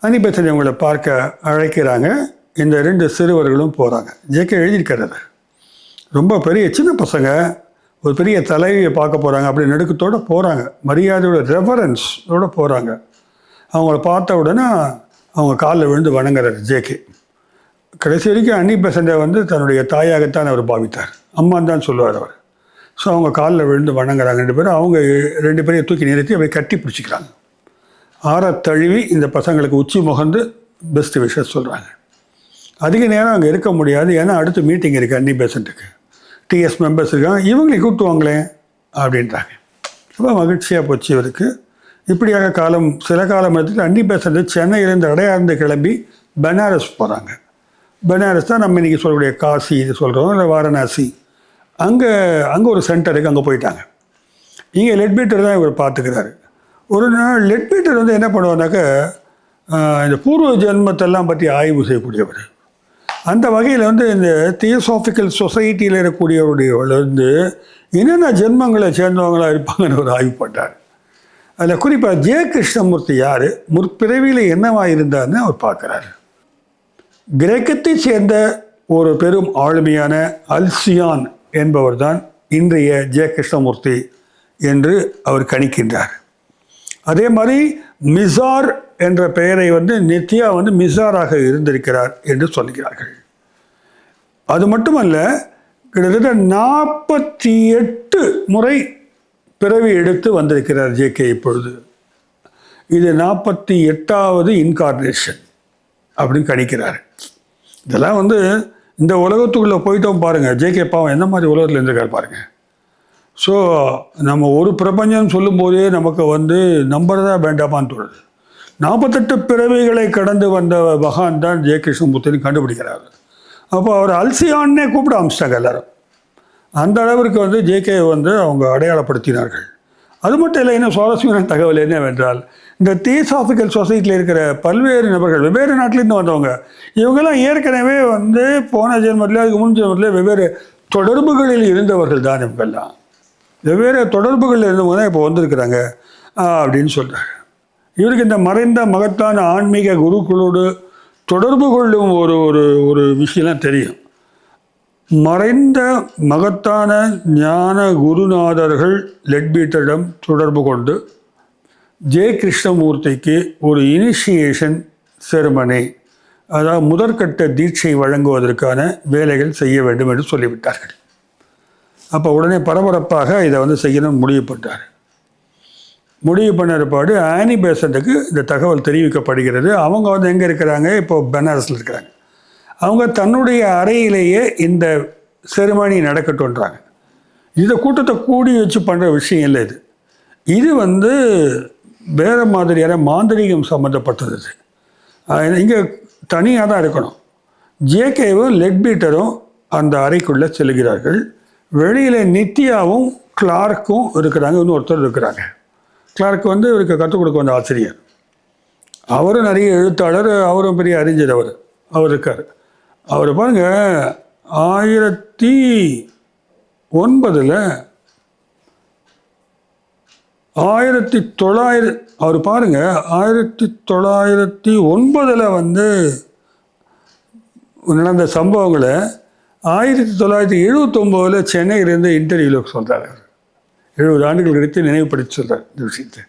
அன்னி பெசன்ட் இவங்களை பார்க்க அழைக்கிறாங்க. இந்த 2 சிறுவர்களும் போகிறாங்க. ஜேகே எழுதியிருக்கிறது, ரொம்ப பெரிய சின்ன பசங்க ஒரு பெரிய தலைவியை பார்க்க போகிறாங்க, அப்படி நடுக்கத்தோடு போகிறாங்க, மரியாதையோட ரெஃபரன்ஸோடு போகிறாங்க. அவங்கள பார்த்த உடனே அவங்க காலில் விழுந்து வணங்குறார் ஜேகே. கடைசி வரைக்கும் அன்னி பெசண்ட்டை வந்து தன்னுடைய தாயாகத்தான் அவர் பாவித்தார், அம்மான்னு தான் சொல்லுவார் அவர். ஸோ அவங்க காலில் விழுந்து வணங்குறாங்க 2 பேரும். அவங்க 2 பேரையும் தூக்கி நிறுத்தி அவை கட்டி பிடிச்சிக்கிறாங்க. ஆற தழுவி இந்த பசங்களுக்கு உச்சி முகந்து பெஸ்ட் விஷயம் சொல்கிறாங்க. அதிக நேரம் அங்கே இருக்க முடியாது, ஏன்னா அடுத்து மீட்டிங் இருக்குது அன்னி பெசண்ட்டுக்கு. டிஎஸ் மெம்பர்ஸ் இருக்காங்க, இவங்களை கூப்பிட்டுவாங்களேன் அப்படின்றாங்க. ரொம்ப மகிழ்ச்சியாக போச்சு இவருக்கு. இப்படியாக சில காலம் எடுத்துட்டு அன்னி பெசண்ட் சென்னையிலேருந்து அடையார்ந்து கிளம்பி பனாரஸ் போகிறாங்க. பனாரஸ் தான் நம்ம இன்றைக்கி சொல்லக்கூடிய காசி இது சொல்கிறோம், இல்லை வாரணாசி. அங்கே ஒரு சென்டருக்கு அங்கே போயிட்டாங்க. இங்கே லெட்பீட்டர் தான் இவர் பார்த்துக்கிறாரு. ஒரு நாள் லெட்பீட்டர் வந்து என்ன பண்ணுவார்னாக்க, இந்த பூர்வ ஜென்மத்தெல்லாம் பற்றி ஆய்வு செய்யக்கூடியவர். அந்த வகையில் வந்து இந்த தியோசாபிக்கல் சொசைட்டியில் இருக்கக்கூடியவருடைய வந்து என்னென்ன ஜென்மங்களை சேர்ந்தவங்களாக இருப்பாங்கன்னு ஒரு ஆய்வு பண்ணார். அதில் குறிப்பாக ஜே கிருஷ்ணமூர்த்தி யார், முற்பிறவியில் என்னவா இருந்தார்னு அவர் பார்க்குறாரு. கிரேக்கத்தை சேர்ந்த ஒரு பெரும் ஆளுமையான அல்சியான் என்பவர் தான் இன்றைய ஜே கிருஷ்ணமூர்த்தி என்று அவர் கணிக்கின்றார். அதே மாதிரி மிசார் என்ற பெயரை வந்து நித்யா வந்து மிசாராக இருந்திருக்கிறார் என்று சொல்கிறார்கள். அது மட்டுமல்ல, கிட்டத்தட்ட 48 முறை பிறவி எடுத்து வந்திருக்கிறார் ஜேகே. இப்பொழுது இது 48வது இன்கார்னேஷன் அப்படின்னு கணிக்கிறார். இதெல்லாம் வந்து இந்த உலகத்துக்குள்ளே போயிட்டோம் பாருங்கள். ஜேகே பாவம் என்ன மாதிரி உலகத்தில் இருந்திருக்கார் பாருங்கள். ஸோ நம்ம ஒரு பிரபஞ்சம் சொல்லும்போதே நமக்கு வந்து நம்புறதா வேண்டாமான்னு தோணுது. 48 பிறவிகளை கடந்து வந்த மகான் தான் ஜே கிருஷ்ணமூர்த்தின்னு கண்டுபிடிக்கிறார். அப்போ அவர் அல்சியான்னே கூப்பிட ஆரம்பிச்சிட்டாங்க எல்லாரும். அந்த அளவிற்கு வந்து ஜேகே வந்து அவங்க அடையாளப்படுத்தினார்கள். அது மட்டும் இல்லை, இன்னும் சுவாரஸ்யமான தகவல் என்னவென்றால், இந்த தியோசாபிக்கல் சொசைட்டியில் இருக்கிற பல்வேறு நபர்கள் வெவ்வேறு நாட்டிலேருந்து வந்தவங்க, இவங்கெல்லாம் ஏற்கனவே வந்து போன ஜென்மத்தில் அதுக்கு முன் ஜென்மத்தில் வெவ்வேறு தொடர்புகளில் இருந்தவர்கள் தான். இவங்கெல்லாம் வெவ்வேறு தொடர்புகளில் இருந்தவங்க தான் இப்போ வந்திருக்கிறாங்க அப்படின்னு சொல்கிறாங்க. இவருக்கு இந்த மறைந்த மகத்தான ஆன்மீக குருக்களோடு தொடர்பு கொள்ளும் ஒரு விஷயம்லாம் தெரியும். மறைந்த மகத்தான ஞான குருநாதர்கள் லெட்பீட்டரிடம் தொடர்பு கொண்டு ஜே கிருஷ்ணமூர்த்திக்கு ஒரு இனிஷியேஷன் செரிமனி, அதாவது முதற்கட்ட தீட்சை வழங்குவதற்கான வேலைகள் செய்ய வேண்டும் என்று சொல்லிவிட்டார்கள். அப்போ உடனே பரபரப்பாக இதை வந்து செய்யணும்னு முடிவு பண்ண ஏற்பாடு ஆனி பெசண்ட்டுக்கு இந்த தகவல் தெரிவிக்கப்படுகிறது. அவங்க வந்து எங்கே இருக்கிறாங்க, இப்போ பனாரஸில் இருக்கிறாங்க. அவங்க தன்னுடைய அறையிலேயே இந்த செரிமனி நடக்கட்டும்ன்றாங்க. இந்த கூட்டத்தை கூடி வச்சு பண்ணுற விஷயம் இல்லை. இது வந்து வேறு மாதிரியான மாந்திரீகம் சம்மந்தப்பட்டது. இங்கே தனியாக தான் இருக்கணும். ஜேகேவும் லெட்பீட்டரும் அந்த அறைக்குள்ளே செல்கிறார்கள். வெளியில் நித்யாவும் கிளார்க்கும் இருக்கிறாங்க. இன்னொருத்தர் இருக்கிறாங்க. கிளார்க் வந்து இவருக்கு கற்றுக் கொடுக்க வந்த ஆசிரியர். அவரும் நிறைய எழுத்தாளர், அவரும் பெரிய அறிஞர். அவர் இருக்கார். அவர் பாருங்கள், 1900 அவர் பாருங்கள் 1909 வந்து நடந்த சம்பவங்களை 1979 சென்னையிலிருந்து இன்டர்வியூவில் சொல்கிறார். 70 ஆண்டுகள் கழித்து நினைவுபடுத்தி சொல்கிறார் இந்த விஷயத்தை.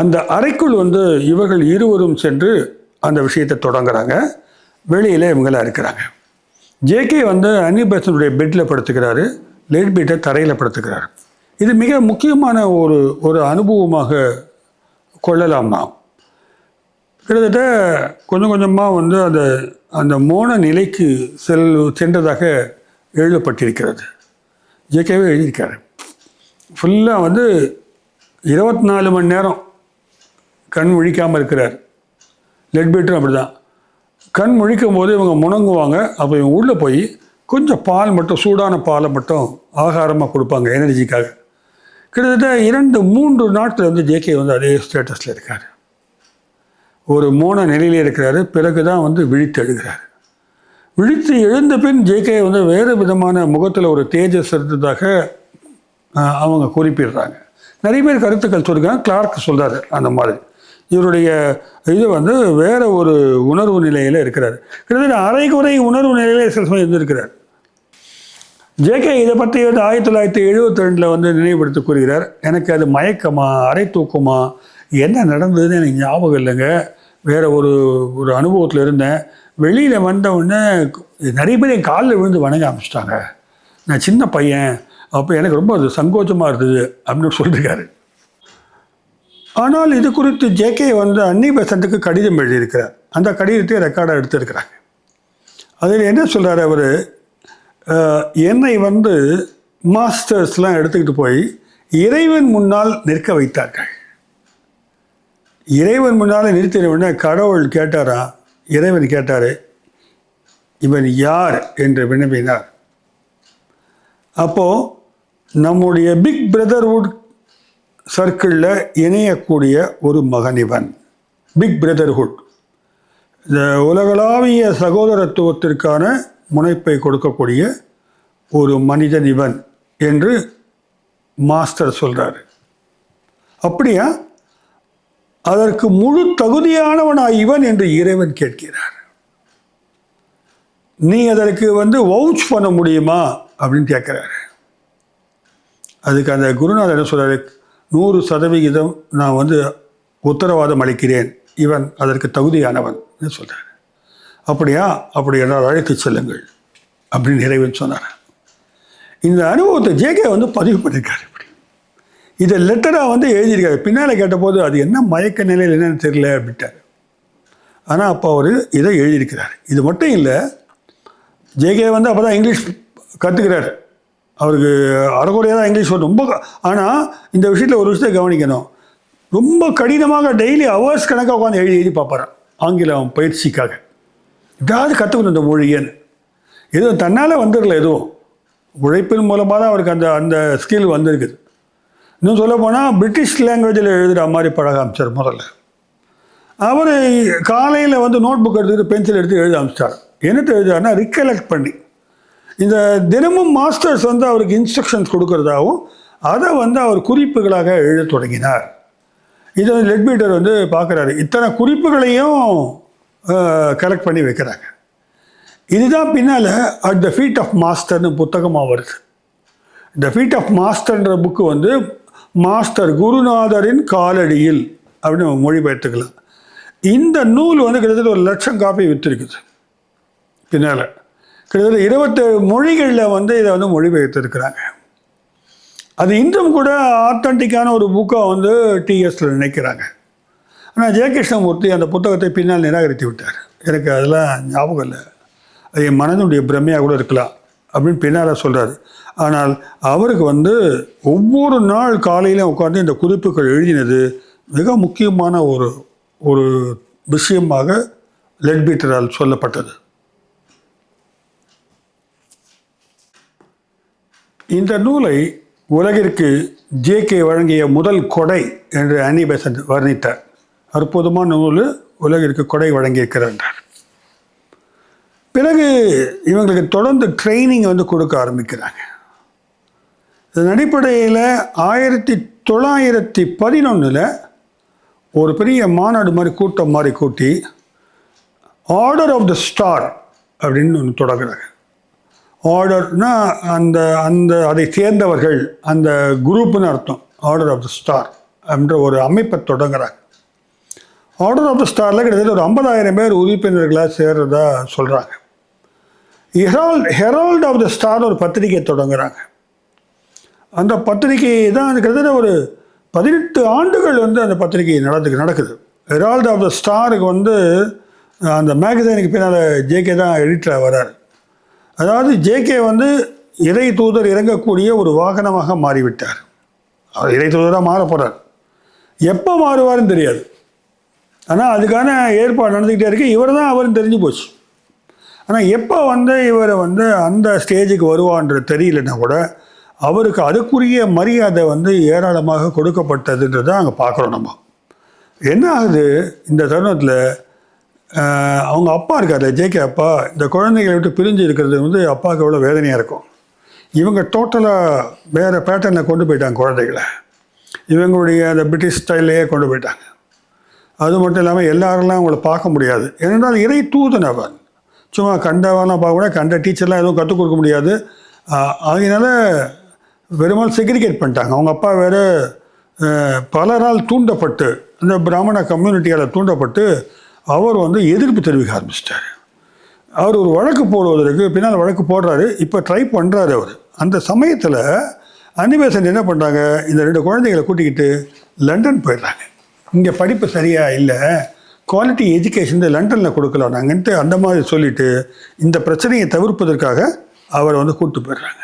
அந்த அறைக்குள் வந்து இவர்கள் இருவரும் சென்று அந்த விஷயத்தை தொடங்குறாங்க. வெளியில் இவங்களாம் இருக்கிறாங்க. ஜேகே வந்து அன்னி பெசண்ட்டுடைய பெட்டில் படுத்துக்கிறாரு, லெட்பீட்டர் தரையில் படுத்துக்கிறார். இது மிக முக்கியமான ஒரு அனுபவமாக கொள்ளலாம். நாம் கிட்டத்தட்ட கொஞ்சம் கொஞ்சமாக வந்து அந்த மோன நிலைக்கு சென்றதாக எழுதப்பட்டிருக்கிறது. ஜேகேவே எழுதியிருக்காரு. ஃபுல்லாக வந்து 24 மணி நேரம் கண் முழிக்காமல் இருக்கிறார். லெட்பீட்டரும் அப்படி தான். கண் முழிக்கும் போது இவங்க முணங்குவாங்க. அப்போ இவங்க உள்ளே போய் கொஞ்சம் பால் மட்டும், சூடான பாலை மட்டும் ஆகாரமாக கொடுப்பாங்க எனர்ஜிக்காக. கிட்டத்தட்ட 2-3 நாட்கள் வந்து ஜேகே வந்து அதே ஸ்டேட்டஸில் இருக்கார். ஒரு மோன நிலையிலே இருக்கிறாரு. பிறகு தான் வந்து விழித்து எழுகிறார். விழித்து எழுந்த பின் ஜேகே வந்து வேறு விதமான முகத்தில் ஒரு தேஜஸ் இருந்ததாக அவங்க குறிப்பிடுறாங்க. நிறைய பேர் கருத்துக்கள் சொல்லியிருக்காங்க. கிளார்க் சொல்கிறாரு அந்த மாதிரி. இவருடைய இது வந்து வேறு ஒரு உணர்வு நிலையில் இருக்கிறார். கிட்டத்தட்ட அரைக்குறை உணர்வு நிலையில் சில சமயம் இருந்திருக்கிறார். ஜேகே இதை பற்றி வந்து 1972 வந்து நினைவுபடுத்தி கூறுகிறார். எனக்கு அது மயக்கமா, அரை தூக்கமா, என்ன நடந்ததுன்னு எனக்கு ஞாபகம் இல்லைங்க. வேறு ஒரு ஒரு அனுபவத்தில் இருந்தேன். வெளியில் வந்தவுடனே நிறைய பேர் என் காலில் விழுந்து வணங்க ஆரம்பிச்சிட்டாங்க. நான் சின்ன பையன், அப்போ எனக்கு ரொம்ப அது சங்கோச்சமாக இருந்தது அப்படின்னு சொல்லியிருக்காரு. ஆனால் இது குறித்து ஜேகே வந்து அன்னி பெசண்ட்டுக்கு கடிதம் எழுதியிருக்கிறார். அந்த கடிதத்தை ரெக்கார்டாக எடுத்திருக்கிறாங்க. அதில் என்ன சொல்கிறார் அவர், என்னை வந்து மாஸ்டர்ஸ்லாம் எடுத்துக்கிட்டு போய் இறைவன் முன்னால் நிற்க வைத்தார்கள். இறைவன் முன்னால் நிறுத்தின கடவுள் கேட்டாரா, இறைவன் கேட்டார், இவன் யார் என்று வினவினார். அப்போது நம்முடைய பிக் பிரதர்வுட் சர்க்கிளில் இணையக்கூடிய ஒரு மகன் இவன். பிக் பிரதர்ஹுட், இந்த உலகளாவிய சகோதரத்துவத்திற்கான முனைப்பை கொடுக்கக்கூடிய ஒரு மனிதன் இவன் என்று மாஸ்டர் சொல்கிறார். அப்படியா, அதற்கு முழு தகுதியானவனாய் இவன் என்று இறைவன் கேட்கிறார். நீ அதற்கு வந்து வவுச் பண்ண முடியுமா அப்படின்னு கேட்குறாரு. அதுக்கு அந்த குருநாதர் என்ன சொல்கிறாரு, 100% நான் வந்து உத்தரவாதம் அளிக்கிறேன், இவன் அதற்கு தகுதியானவன் சொல்கிறார். அப்படியா, அப்படி என்றால் அழைத்து செல்லுங்கள் அப்படின்னு இறைவன் சொன்னார். இந்த அனுபவத்தை ஜேகே வந்து பதிவு பண்ணியிருக்காரு. இப்படி இதை லெட்டராக வந்து எழுதியிருக்காரு. பின்னால் கேட்டபோது அது என்ன மயக்க நிலையில் என்னன்னு தெரியல அப்படின்ட்டார். ஆனால் அப்போ அவர் இதை எழுதியிருக்கிறார். இது மட்டும் இல்லை, ஜேகே வந்து அப்போ தான் இங்கிலீஷ் கற்றுக்கிறார். அவருக்கு அரைக்குறையாக தான் இங்கிலீஷ் வரும் ரொம்ப. ஆனால் இந்த விஷயத்தில் ஒரு விஷயத்தை கவனிக்கணும், ரொம்ப கடினமாக டெய்லி ஹவர்ஸ் கணக்காக உட்காந்து எழுதி பார்ப்பாரான் ஆங்கிலம் பயிற்சிக்காக. ஏதாவது கற்றுக்கணும் இந்த மொழியன்னு. எதுவும் தன்னால் வந்துடல, எதுவும் உழைப்பின் மூலமாக தான் அவருக்கு அந்த அந்த ஸ்கில் வந்திருக்குது. இன்னும் சொல்ல போனால் பிரிட்டிஷ் லாங்குவேஜில் எழுதுகிற மாதிரி பழக ஆரம்பித்தார். முதல்ல அவர் காலையில் வந்து நோட் புக் எடுத்துக்கிட்டு பென்சில் எடுத்து எழுத ஆரம்பித்தார். என்னத்தை எழுதுறாருன்னா ரிகலெக்ட் பண்ணி, இந்த தினமும் மாஸ்டர்ஸ் வந்து அவருக்கு இன்ஸ்ட்ரக்ஷன்ஸ் கொடுக்கறதாகவும் அதை வந்து அவர் குறிப்புகளாக எழுத தொடங்கினார். இதை லெட்பீட்டர் வந்து பார்க்குறாரு, இத்தனை குறிப்புகளையும் கலெக்ட் பண்ணி வைக்கிறாங்க. இதுதான் பின்னால் அட் த ஃபீட் ஆஃப் மாஸ்டர்னு புத்தகமாக வருது. த ஃபீட் ஆஃப் மாஸ்டர்ன்ற புக்கு வந்து மாஸ்டர் குருநாதரின் காலடியில் அப்படின்னு மொழிபெயர்த்துக்கலாம். இந்த நூல் வந்து கிட்டத்தட்ட 1,00,000 காப்பி விற்றுருக்குது. பின்னால் கிட்டத்தட்ட 27 மொழிகளில் வந்து இதை வந்து மொழிபெயர்த்துருக்கிறாங்க. அது இன்றும் கூட ஆத்தன்டிக்கான ஒரு புக்காக வந்து டிஎஸ்ல நினைக்கிறாங்க. ஆனால் ஜெயகிருஷ்ணமூர்த்தி அந்த புத்தகத்தை பின்னால் நிராகரித்து விட்டார். எனக்கு அதெல்லாம் ஞாபகம் இல்லை, அது என் மனதுடைய பிரமையாக கூட இருக்கலாம் அப்படின்னு பின்னால் சொல்கிறார். ஆனால் அவருக்கு வந்து ஒவ்வொரு நாள் காலையிலும் உட்காந்து இந்த குறிப்புகள் எழுதினது மிக முக்கியமான ஒரு ஒரு விஷயமாக லெட்பீட்டரால் சொல்லப்பட்டது. இந்த நூலை உலகிற்கு ஜேகே வழங்கிய முதல் கொடை என்று அன்னி பெசண்ட் வர்ணித்தார். அற்புதமான நூல், உலகிற்கு கொடை வழங்கியிருக்கிறார். பிறகு இவங்களுக்கு தொடர்ந்து ட்ரைனிங் வந்து கொடுக்க ஆரம்பிக்கிறாங்க. இதன் அடிப்படையில் 1911 ஒரு பெரிய மாநாடு மாதிரி கூட்டம் மாதிரி கூட்டி ஆர்டர் ஆஃப் த ஸ்டார் அப்படின்னு ஒன்று தொடங்குறாங்க. ஆர்டர்னா அந்த அந்த அதை சேர்ந்தவர்கள், அந்த குரூப்புன்னு அர்த்தம். ஆர்டர் ஆஃப் த ஸ்டார் அப்படின்ற ஒரு அமைப்பை தொடங்குறாங்க. ஆர்டர் ஆஃப் த ஸ்டாரில் கிட்டத்தட்ட ஒரு 50,000 பேர் உறுப்பினர்களாக சேர்றதா சொல்கிறாங்க. ஹெரால்ட் ஆஃப் த ஸ்டார் ஒரு பத்திரிகை தொடங்குறாங்க. அந்த பத்திரிகை தான் கிட்டத்தட்ட ஒரு 18 ஆண்டுகள் வந்து அந்த பத்திரிகை நடக்குது. ஹெரால்ட் ஆஃப் த ஸ்டாருக்கு வந்து அந்த மேகசைனுக்கு பின்னால் ஜேகே தான் எடிட்டராக வர்றார். அதாவது ஜேகே வந்து இறை தூதர் இறங்கக்கூடிய ஒரு வாகனமாக மாறிவிட்டார். அவர் இறை தூதராக மாற போகிறார். எப்போ மாறுவார்னு தெரியாது, ஆனால் அதுக்கான ஏற்பாடு நடந்துக்கிட்டே இருக்கு. இவர் தான் அவரும் தெரிஞ்சு போச்சு. ஆனால் எப்போ வந்து இவர் வந்து அந்த ஸ்டேஜுக்கு வருவான்றது தெரியலன்னா கூட அவருக்கு அதுக்குரிய மரியாதை வந்து ஏராளமாக கொடுக்கப்பட்டதுன்றதை அங்கே பார்க்குறோம். நம்ம என்ன ஆகுது இந்த தருணத்தில், அவங்க அப்பா இருக்காரு, ஜேகே அப்பா, இந்த குழந்தைகளை விட்டு பிரிஞ்சு இருக்கிறது வந்து அப்பாவுக்கு எவ்வளோ வேதனையாக இருக்கும். இவங்க டோட்டலாக வேறு பேட்டர்னில் கொண்டு போயிட்டாங்க குழந்தைகளை. இவங்களுடைய அந்த பிரிட்டிஷ் ஸ்டைல்லையே கொண்டு போயிட்டாங்க. அது மட்டும் இல்லாமல் எல்லாரெல்லாம் அவங்கள பார்க்க முடியாது. ஏனென்றால் இறை தூதன் அவன். சும்மா கண்டவெல்லாம் பார்க்க கூட, கண்ட டீச்சர்லாம் எதுவும் கற்றுக் கொடுக்க முடியாது. அதனால வெறுமல் செக்ரிகேட் பண்ணிட்டாங்க. அவங்க அப்பா வேறு பலரால் தூண்டப்பட்டு, அந்த பிராமண கம்யூனிட்டியால் தூண்டப்பட்டு அவர் வந்து எதிர்ப்பு தெரிவிக்க ஆரம்பிச்சிட்டார். அவர் ஒரு வழக்கு போடுவதற்கு பின்னால் வழக்கு போடுறாரு. இப்போ ட்ரை பண்ணுறாரு அவர். அந்த சமயத்தில் அன்னி பெசன்ட் என்ன பண்ணுறாங்க, இந்த 2 குழந்தைகளை கூட்டிக்கிட்டு லண்டன் போயிடுறாங்க. இங்கே படிப்பு சரியாக இல்லை, குவாலிட்டி எஜுகேஷன் லண்டனில் கொடுக்கலாம் நாங்கன்ட்டு அந்த மாதிரி சொல்லிவிட்டு இந்த பிரச்சனையை தவிர்ப்பதற்காக அவரை வந்து கூப்பிட்டு போயிடுறாங்க.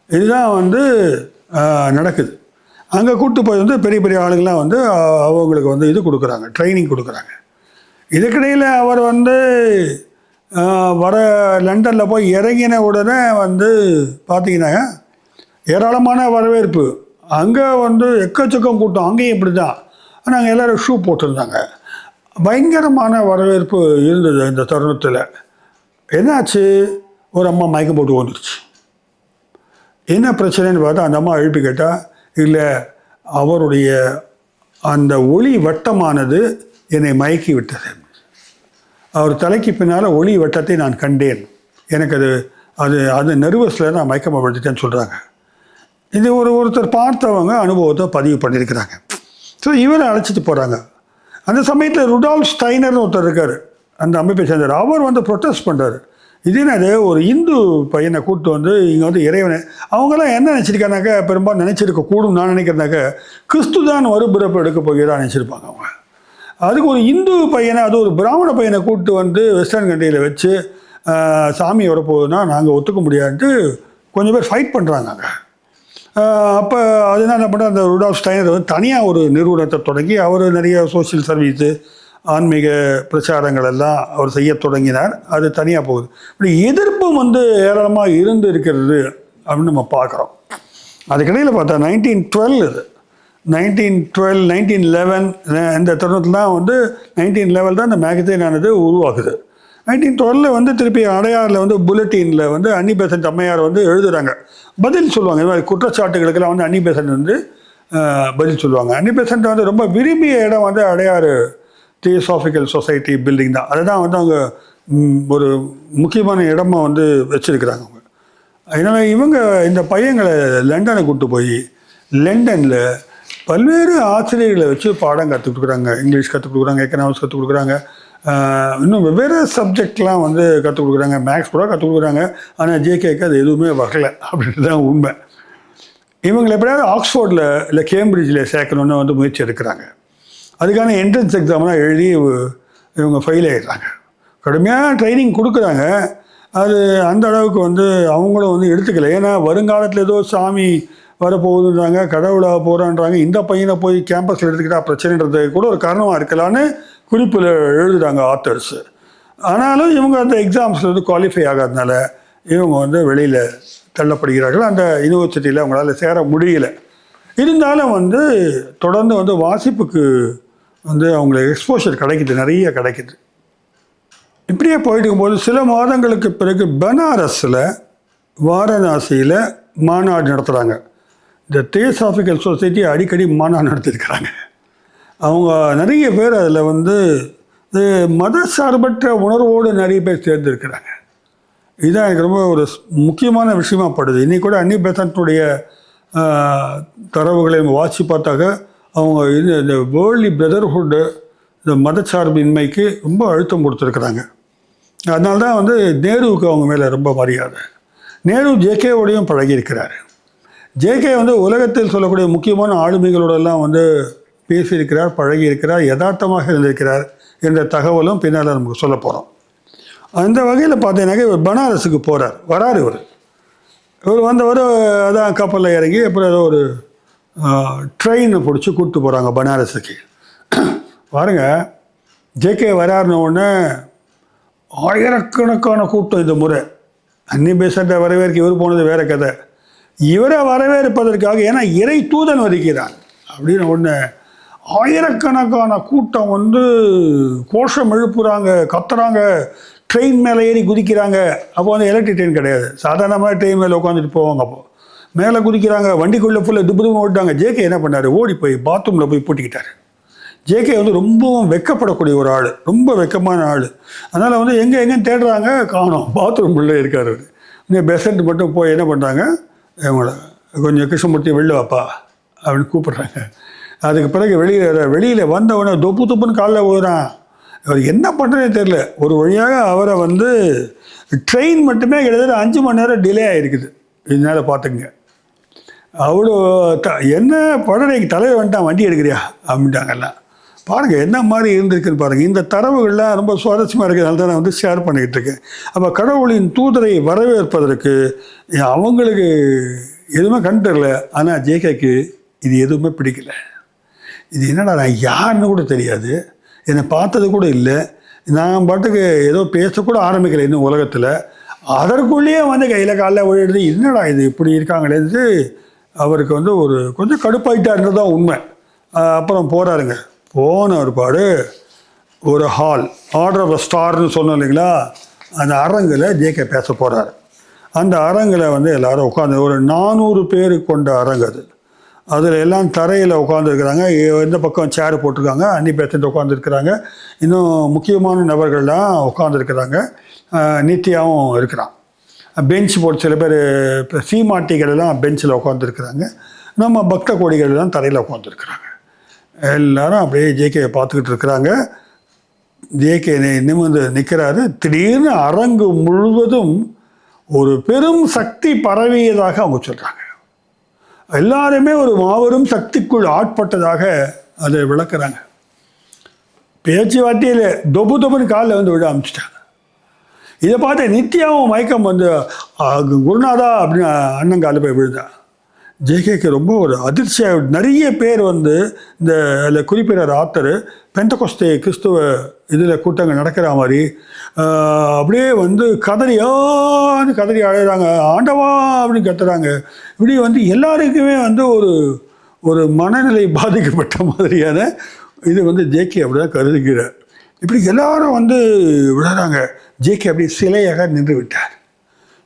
இதுதான் வந்து நடக்குது. அங்கே கூப்பிட்டு போய் வந்து பெரிய பெரிய ஆளுங்கள்லாம் வந்து அவங்களுக்கு வந்து இது கொடுக்குறாங்க, ட்ரைனிங் கொடுக்குறாங்க. இதுக்கிடையில் அவர் வந்து வர லண்டனில் போய் இறங்கின உடனே வந்து பார்த்தீங்கன்னா ஏராளமான வரவேற்பு. அங்கே வந்து எக்கச்சக்கம் கூட்டம், அங்கேயும் இப்படி தான். ஆனால் அங்கே எல்லோரும் ஷூ போட்டிருந்தாங்க. பயங்கரமான வரவேற்பு இருந்தது. இந்த தருணத்தில் என்னாச்சு, ஒரு அம்மா மயக்கம் போட்டு வந்துருச்சு. என்ன பிரச்சனைன்னு பார்த்தா அந்த அம்மா எழுப்பி கேட்டால், இல்லை அவருடைய அந்த ஒளி வட்டமானது என்னை மயக்கி விட்டது. அவர் தலைக்கு பின்னால் ஒளி வட்டத்தை நான் கண்டேன், எனக்கு அது அது அது நர்வஸில் நான் மயக்கமாக விட்டுட்டேன்னு சொல்கிறாங்க. இது ஒருத்தர் பார்த்தவங்க அனுபவத்தை பதிவு பண்ணியிருக்கிறாங்க. ஸோ இவரை அழைச்சிட்டு போகிறாங்க. அந்த சமயத்தில் ருடால்ஃப் ஸ்டைனர்னு ஒருத்தர் இருக்கார், அந்த அமைப்பை சேர்ந்தார். அவர் வந்து ப்ரொட்டஸ்ட் பண்ணுறாரு. இதுன்னு ஒரு இந்து பையனை கூப்பிட்டு வந்து இங்கே வந்து இறைவனை, அவங்களாம் என்ன நினச்சிருக்கானாக்கா, பெரும்பாலும் நினச்சிருக்க கூடும் நான் நினைக்கிறேனாக்கா, கிறிஸ்து தான் மறுபிறப்பு எடுக்க போகிறான்னு நினச்சிருப்பாங்க அவங்க. அதுக்கு ஒரு இந்து பையனை, அது ஒரு பிராமண பையனை கூப்பிட்டு வந்து வெஸ்டர்ன் கண்ட்ரியில் வச்சு சாமி வரப்போகுதுன்னா நாங்கள் ஒத்துக்க முடியாதுன்ட்டு கொஞ்சம் பேர் ஃபைட் பண்ணுறாங்க அங்கே. அப்போ அதுதான் என்ன பண்ணுற, அந்த ருடால்ஃப் ஸ்டைனர் வந்து தனியாக ஒரு நிறுவனத்தை தொடங்கி அவர் நிறைய சோஷியல் சர்வீஸு, ஆன்மீக பிரச்சாரங்கள் எல்லாம் அவர் செய்ய தொடங்கினார். அது தனியாக போகுது. இப்படி எதிர்ப்பும் வந்து ஏராளமாக இருந்து இருக்கிறது அப்படின்னு நம்ம பார்க்குறோம். அதுக்கிடையில் பார்த்தா 1912 இது 1912 1911 இந்த தருணத்தில் தான் வந்து 1911 தான் இந்த மேகசைன் ஆனது உருவாகுது. 1912 வந்து திருப்பி அடையாறில் வந்து புல்லட்டினில் வந்து அன்னி பெசன்ட் அம்மையார் வந்து எழுதுகிறாங்க, பதில் சொல்லுவாங்க. இது மாதிரி குற்றச்சாட்டுகளுக்கெல்லாம் வந்து அன்னி பெசன்ட் வந்து பதில் சொல்லுவாங்க. அன்னி பெசன்ட் வந்து ரொம்ப விரும்பிய இடம் வந்து அடையாறு தியோசாபிக்கல் சொசைட்டி பில்டிங் தான். அதை தான் வந்து அவங்க ஒரு முக்கியமான இடமா வந்து வச்சுருக்கிறாங்க அவங்க. அதனால் இவங்க இந்த பையங்களை லண்டனை கூப்பிட்டு போய் லண்டனில் பல்வேறு ஆசிரியர்களை வச்சு பாடம் கற்றுக் கொடுக்குறாங்க. இங்கிலீஷ் கற்றுக் கொடுக்குறாங்க, எக்கனாமிக்ஸ் கற்றுக் கொடுக்குறாங்க, இன்னும் வெவ்வேறு சப்ஜெக்ட்லாம் வந்து கற்றுக் கொடுக்குறாங்க, மேக்ஸ் கூட கற்றுக் கொடுக்குறாங்க. ஆனால் ஜேகேக்கு அது எதுவுமே வரலை அப்படின்றது தான் உண்மை. இவங்களை எப்படியாவது ஆக்ஸ்ஃபோர்டில் இல்லை கேம்பிரிட்ஜில் சேர்க்கணுன்னு வந்து முயற்சி எடுக்கிறாங்க. அதுக்கான என்ட்ரன்ஸ் எக்ஸாம்லாம் எழுதி இவங்க ஃபெயில் ஆகிடுறாங்க. கடுமையாக ட்ரைனிங் கொடுக்குறாங்க. அது அந்த அளவுக்கு வந்து அவங்களும் வந்து எடுத்துக்கல. ஏன்னா வருங்காலத்தில் ஏதோ சாமி வரப்போகுதுன்றாங்க, கடவுளாக போகிறான்றாங்க. இந்த பையனை போய் கேம்பஸில் எடுத்துக்கிட்டால் பிரச்சனைன்றது கூட ஒரு காரணமாக இருக்கலான்னு குறிப்பில் எழுதுகிறாங்க ஆத்தர்ஸு. ஆனாலும் இவங்க அந்த எக்ஸாம்ஸில் வந்து குவாலிஃபை ஆகாதனால இவங்க வந்து வெளியில் தள்ளப்படுகிறார்கள். அந்த யூனிவர்சிட்டியில் அவங்களால சேர முடியல. இருந்தாலும் வந்து தொடர்ந்து வந்து வாசிப்புக்கு வந்து அவங்களுக்கு எக்ஸ்போஷர் கிடைக்குது, நிறைய கிடைக்குது. இப்படியே போயிட்டு இருக்கும்போது சில மாதங்களுக்கு பிறகு பனாரஸில் வாரணாசியில் மாநாடு நடத்துகிறாங்க. இந்த தியோசாபிக்கல் சொசைட்டி அடிக்கடி மாநாடு நடத்தியிருக்கிறாங்க. அவங்க நிறைய பேர் அதில் வந்து மத சார்பற்ற உணர்வோடு நிறைய பேர் சேர்ந்துருக்கிறாங்க. இதுதான் எனக்கு ரொம்ப ஒரு முக்கியமான விஷயமாக படுது. இன்றைக்கி கூட அன்னி பெசன்ட்டுடைய தரவுகளை வாசி பார்த்தாக்க அவங்க இந்த வேர்ல்ட்லி பிரதர்ஹுட்டு, இந்த மதச்சார்பின்மைக்கு ரொம்ப அழுத்தம் கொடுத்துருக்குறாங்க. அதனால தான் வந்து நேருவுக்கு அவங்க மேலே ரொம்ப மரியாதை. நேரு ஜேகேவோடையும் பழகியிருக்கிறார். ஜேகே வந்து உலகத்தில் சொல்லக்கூடிய முக்கியமான ஆளுமைகளோடெல்லாம் வந்து பேசியிருக்கிறார், பழகியிருக்கிறார், யதார்த்தமாக இருந்திருக்கிறார் என்ற தகவலும் பின்னால் நமக்கு சொல்ல போகிறோம். அந்த வகையில் பார்த்தீங்கன்னாக்க இவர் பனாரஸுக்கு போகிறார், வராரு. இவர் வந்தவர் அதான் கப்பலில் இறங்கி அப்புறம் ஏதோ ஒரு ட்ரெயினை பிடிச்சி கூப்பிட்டு போகிறாங்க பனாரஸுக்கு. பாருங்க, ஜேகே வராருன உடனே ஆயிரக்கணக்கான கூட்டம். இந்த முறை அன்னி பெசன்ட்டை வரவேற்க இவர் போனது வேற கதை. இவரை வரவேற்பதற்காக, ஏன்னா இறை தூதன் வருகிறான் அப்படின்னு ஒன்று, ஆயிரக்கணக்கான கூட்டம் வந்து கோஷம் எழுப்புறாங்க, கத்துறாங்க, ட்ரெயின் மேலே ஏறி குதிக்கிறாங்க. அப்போ வந்து எலக்ட்ரிக் ட்ரெயின் கிடையாது, சாதாரணமாக ட்ரெயின் மேலே உட்காந்துட்டு போவாங்க. அப்போது மேலே குதிக்கிறாங்க, வண்டிக்குள்ளே ஃபுல்லாக துப்புதும் ஓட்டாங்க. ஜேகே என்ன பண்ணார், ஓடி போய் பாத்ரூமில் போய் பூட்டிக்கிட்டார். ஜேகே வந்து ரொம்பவும் வெக்கப்படக்கூடிய ஒரு ஆள், ரொம்ப வெக்கமான ஆள். அதனால் வந்து எங்கேன்னு தேடுறாங்க, காணோம், பாத்ரூம்குள்ளே இருக்கார் அவர். இன்னும் பெசன்ட் மட்டும் போய் என்ன பண்ணுறாங்க, இவங்கள கொஞ்சம் கிருஷ்ணமூர்த்தி வெளில வாப்பா அப்படின்னு கூப்பிட்றாங்க. அதுக்கு பிறகு வெளியில் வந்தவொடனே தொப்புன்னு காலில் போகிறான். அவர் என்ன பண்ணுறதே தெரில. ஒரு வழியாக அவரை வந்து ட்ரெயின் மட்டுமே கிட்டத்தட்ட 5 மணி நேரம் டிலே ஆகிருக்குது. இதனால் பார்த்துக்குங்க. அவ்வளோ என்ன படம் தலைவர் வந்துட்டான், வண்டி எடுக்கிறியா அப்படின்ட்டாங்கல்லாம். பாருங்கள் என்ன மாதிரி இருந்திருக்குன்னு பாருங்கள். இந்த தரவுகள்லாம் ரொம்ப சுவாரஸ்யமாக இருக்கிறதால தான் நான் வந்து ஷேர் பண்ணிக்கிட்டு இருக்கேன். அப்போ கடவுளின் தூதரை வரவேற்பதற்கு அவங்களுக்கு எதுவுமே கண்டு தரல. ஆனால் ஜேகேக்கு இது எதுவுமே பிடிக்கல. இது என்னடா நான் யாருன்னு கூட தெரியாது, என்னை பார்த்தது கூட இல்லை, நான் பாட்டுக்கு ஏதோ பேசக்கூட ஆரம்பிக்கலை இன்னும் உலகத்தில், அதற்குள்ளேயே வந்து கையில் காலைல விழுது, என்னடா இது இப்படி இருக்காங்களேன்னு அவருக்கு வந்து ஒரு கொஞ்சம் கடுப்பாயிட்டாருன்றது தான் உண்மை. அப்புறம் போகிறாருங்க. போன ஒருபாடு ஒரு ஹால், ஆர்டர் ஆஃப் ஸ்டார்னு சொன்னோம் இல்லைங்களா, அந்த அரங்கில் ஜேகே பேச போகிறாரு. அந்த அரங்கில் வந்து எல்லோரும் உட்காந்து, ஒரு 400 பேர் கொண்ட அரங்கு அது. அதில் எல்லாம் தரையில் உட்காந்துருக்குறாங்க. எந்த பக்கம் சேர் போட்டிருக்காங்க, அன்னி பேசிட்டு உட்காந்துருக்குறாங்க. இன்னும் முக்கியமான நபர்கள்லாம் உட்காந்துருக்குறாங்க. நித்யாவும் இருக்கிறான். பெஞ்ச் போட்டு சில பேர் இப்போ சீமாட்டிகளெல்லாம் பெஞ்சில் உட்காந்துருக்குறாங்க. நம்ம பக்த கோடிகள்லாம் தரையில் உட்காந்துருக்குறாங்க. எல்லோரும் அப்படியே ஜேகேயை பார்த்துக்கிட்டு இருக்கிறாங்க. ஜேகே நிமிர்ந்து நிற்கிறாரு. திடீர்னு அரங்கு முழுவதும் ஒரு பெரும் சக்தி பரவியதாக அவங்க சொல்கிறாங்க. எல்லாருமே ஒரு மாபெரும் சக்திக்குள் ஆட்பட்டதாக அதை விளக்குறாங்க. பேச்சுவார்த்தையில் தொபு தொபுன்னு காலில் வந்து விட ஆரம்பிச்சிட்டாங்க. இதை பார்த்து நித்யாவும் மயக்கம் வந்து குருநாதா அப்படின்னு அண்ணங்காலில் போய் விழுந்தான். ஜேகேக்கு ரொம்ப ஒரு அதிர்ச்சியாக, நிறைய பேர் வந்து இந்த அதில் குறிப்பிட்ட ஆத்தர் பெந்தகோஸ்தே கிறிஸ்துவ இதில் கூட்டங்கள் நடக்கிற மாதிரி அப்படியே வந்து கதறி அழைகிறாங்க, ஆண்டவா அப்படின்னு கத்துறாங்க. இப்படி வந்து எல்லாருக்குமே வந்து ஒரு மனநிலை பாதிக்கப்பட்ட மாதிரியான இது வந்து ஜேகே அப்படி தான் கருதுகிறார். இப்படி எல்லாரும் வந்து விழுறாங்க. ஜேகே அப்படி சிலையாக நின்று விட்டார்.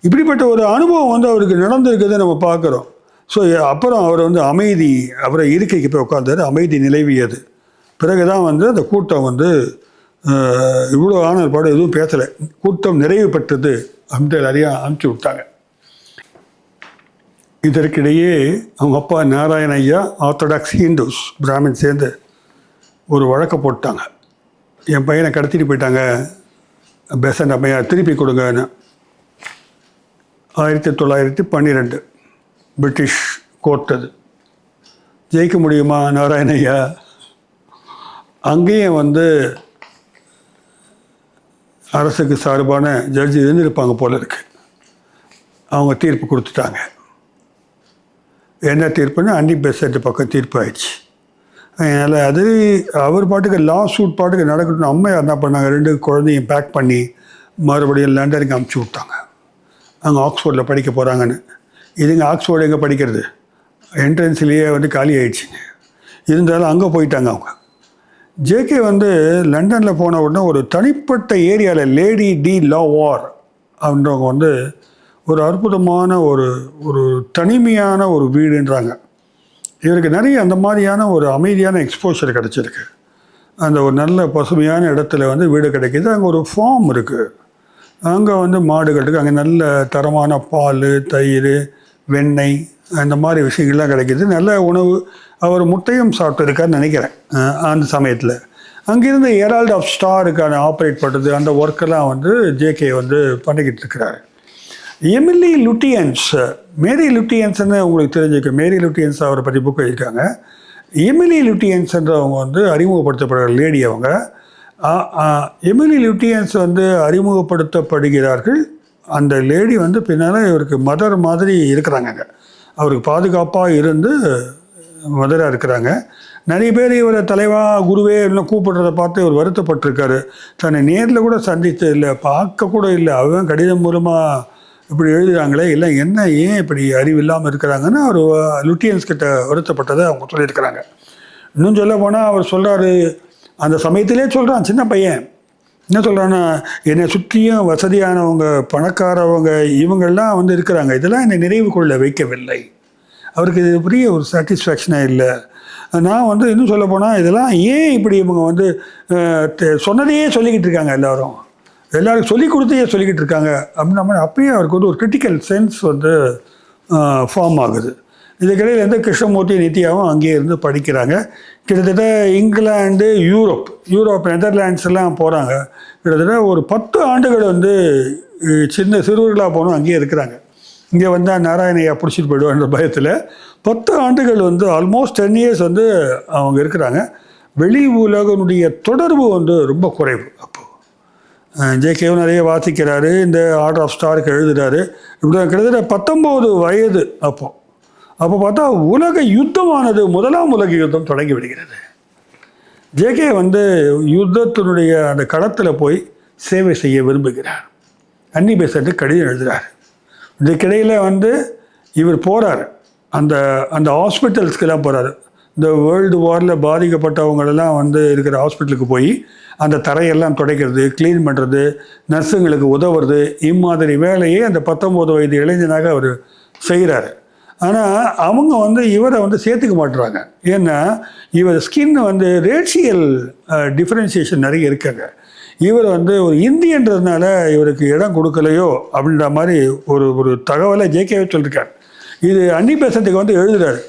இப்படிப்பட்ட ஒரு அனுபவம் வந்து அவருக்கு நடந்திருக்கிறத நம்ம பார்க்குறோம். ஸோ அப்புறம் அவர் வந்து அமைதி, அவரை இருக்கைக்கு போய் உட்காந்தார். அமைதி நிலவியது. பிறகு தான் வந்து அந்த கூட்டம் வந்து இவ்வளோ ஆனப்பாடு எதுவும் பேசலை, கூட்டம் நிறைவு பெற்றது அப்படின்ட்டு எல்லாரையும் அனுப்பிச்சி விட்டாங்க. இதற்கிடையே அவங்க அப்பா நாராயண ஐயா ஆர்த்தடாக்ஸ் ஹிந்துஸ் பிராமின் சேர்ந்து ஒரு வழக்கை போட்டாங்க. என் பையனை கடத்திட்டு போயிட்டாங்க, பெசன்ட் அம்மையார் திருப்பி கொடுங்கன்னு. 1912 பிரிட்டிஷ் கோர்ட் அது. ஜெயிக்க முடியுமா நாராயணையா? அங்கேயும் வந்து அரசுக்கு சார்பான ஜட்ஜி இருந்திருப்பாங்க போல இருக்கு. அவங்க தீர்ப்பு கொடுத்துட்டாங்க. என்ன தீர்ப்புன்னு அன்னி பெசன்ட் பக்கம் தீர்ப்பு ஆயிடுச்சு. அதனால் அது அவர் பாட்டுக்கு லா சூட் பாட்டுக்கு நடக்கட்டும். அம்மையார் என்ன பண்ணாங்க, 2 குழந்தையும் பேக் பண்ணி மறுபடியும் லண்டனுக்கு அனுப்பிச்சி விட்டாங்க. அங்கே ஆக்ஸ்ஃபோர்டில் படிக்க போகிறாங்கன்னு. இதுங்க ஆக்ஸ்ஃபோர்டு எங்கே படிக்கிறது, என்ட்ரன்ஸ்லேயே வந்து காலி ஆகிடுச்சிங்க. இருந்தாலும் அங்கே போயிட்டாங்க அவங்க. ஜேகே வந்து லண்டனில் போன உடனே ஒரு தனிப்பட்ட ஏரியாவில் லேடி டி லாவார் அப்படின்றவங்க வந்து ஒரு அற்புதமான ஒரு தனிமையான ஒரு வீடுன்றாங்க. இவருக்கு நிறைய அந்த மாதிரியான ஒரு அமைதியான எக்ஸ்போஷர் கிடச்சிருக்கு. அந்த ஒரு நல்ல பசுமையான இடத்துல வந்து வீடு கிடைக்கிது. அங்கே ஒரு ஃபார்ம் இருக்குது. அங்கே வந்து மாடுகள் இருக்குது. அங்கே நல்ல தரமான பால், தயிர், வெண்ணெய் அந்த மாதிரி விஷயங்கள்லாம் கிடைக்கிது. நல்ல உணவு. அவர் முட்டையும் சாப்பிட்டுருக்காருன்னு நினைக்கிறேன் அந்த சமயத்தில். அங்கேருந்து ஹெரால்ட் ஆஃப் ஸ்டாருக்கான ஆப்ரேட் பண்ணுறது அந்த ஒர்க்கெல்லாம் வந்து ஜேகே வந்து பண்ணிக்கிட்டு இருக்கிறாரு. எமிலி லுட்டியன்ஸ், மேரி லுட்டியன்ஸ்ன்னு உங்களுக்கு தெரிஞ்சுக்க, மேரி லுட்டியன்ஸ் அவரை பற்றி புக் எழுதியிருக்காங்க. எமிலி லுட்டியன்ஸ்ன்றவங்க வந்து அறிமுகப்படுத்தப்படுற லேடி. அவங்க எமிலி லுட்டியன்ஸ் வந்து அறிமுகப்படுத்தப்படுகிறார்கள். அந்த லேடி வந்து பின்னால் இவருக்கு மதர் மாதிரி இருக்கிறாங்க. அவருக்கு பாதுகாப்பாக இருந்து மதராக இருக்கிறாங்க. நிறைய பேர் இவரை தலைவா குருவே எல்லாம் கூப்பிடுறத பார்த்து இவர் வருத்தப்பட்டிருக்காரு. தன்னை நேரில் கூட சந்தித்து இல்லை, பார்க்க கூட இல்லை, அவன் கடிதம் மூலமாக இப்படி எழுதுகிறாங்களே, இல்லை என்ன ஏன் இப்படி அறிவு இல்லாமல் இருக்கிறாங்கன்னு அவர் லுட்டியன்ஸ் கிட்ட வருத்தப்பட்டதை அவங்க சொல்லியிருக்கிறாங்க. இன்னும் சொல்ல போனால் அவர் சொல்கிறாரு, அந்த சமயத்திலே சொல்கிறான், சின்ன பையன் என்ன சொல்கிறான்னா, என்னை சுற்றியும் வசதியானவங்க, பணக்காரவங்க, இவங்கெல்லாம் வந்து இருக்கிறாங்க, இதெல்லாம் என்னை நிறைவு கொள்ள வைக்கவில்லை. அவருக்கு இது பெரிய ஒரு சாட்டிஸ்ஃபேக்ஷனாக இல்லை. நான் வந்து இன்னும் சொல்ல போனால், இதெல்லாம் ஏன் இப்படி இவங்க வந்து சொன்னதையே சொல்லிக்கிட்டு இருக்காங்க, எல்லாருக்கும் சொல்லிக் கொடுத்தையே சொல்லிக்கிட்டு இருக்காங்க அப்படின்னா மாதிரி அப்பயே அவருக்கு வந்து ஒரு கிரிட்டிக்கல் சென்ஸ் வந்து ஃபார்ம் ஆகுது. இதுக்கிடையில் கிருஷ்ணமூர்த்தி நித்யாவும் அங்கேயே இருந்து படிக்கிறாங்க. கிட்டத்தட்ட இங்கிலாந்து, யூரோப் நெதர்லாண்ட்ஸ் எல்லாம் போகிறாங்க. கிட்டத்தட்ட ஒரு 10 ஆண்டுகள் வந்து சின்ன சிறுவர்களாக போகணும் அங்கேயே இருக்கிறாங்க. இங்கே வந்தால் நாராயணையா பிடிச்சிட்டு போயிடுவான்ற பயத்தில் 10 ஆண்டுகள் வந்து ஆல்மோஸ்ட் 10 இயர்ஸ் வந்து அவங்க இருக்கிறாங்க. வெளி உலகனுடைய தொடர்பு வந்து ரொம்ப குறைவு. அப்போது ஜேகேவும் நிறைய வாசிக்கிறாரு, இந்த ஆர்டர் ஆஃப் ஸ்டாருக்கு எழுதுகிறாரு. இப்படி கிட்டத்தட்ட 19 வயது. அப்போ பார்த்தா உலக யுத்தமானது, முதலாம் உலக யுத்தம் தொடங்கி விடுகிறது. ஜேகே வந்து யுத்தத்தினுடைய அந்த களத்தில் போய் சேவை செய்ய விரும்புகிறார். அன்னி பெசண்ட்டுக்கு கடிதம் எழுதுகிறார். இதுக்கிடையில் வந்து இவர் போகிறார், அந்த ஹாஸ்பிட்டல்ஸ்க்கெல்லாம் போகிறாரு. இந்த வேர்ல்டு வாரில் பாதிக்கப்பட்டவங்களெல்லாம் வந்து இருக்கிற ஹாஸ்பிட்டலுக்கு போய் அந்த தரையெல்லாம் துடைக்கிறது, க்ளீன் பண்ணுறது, நர்ஸுங்களுக்கு உதவுறது, இம்மாதிரி வேலையை அந்த 19 வயது இளைஞனாக அவர் செய்கிறாரு. ஆனால் அவங்க வந்து இவரை வந்து சேர்த்துக்க மாட்டுறாங்க. ஏன்னா இவர் ஸ்கின் வந்து ரேஷியல் டிஃப்ரென்சியேஷன் நிறைய இருக்காங்க. இவர் வந்து ஒரு இந்தியன்றதுனால இவருக்கு இடம் கொடுக்கலையோ அப்படின்ற மாதிரி ஒரு தகவலை ஜேகேவே சொல்லியிருக்கார். இது அன்னி பெசண்ட்டுக்கு வந்து எழுதுகிறார்.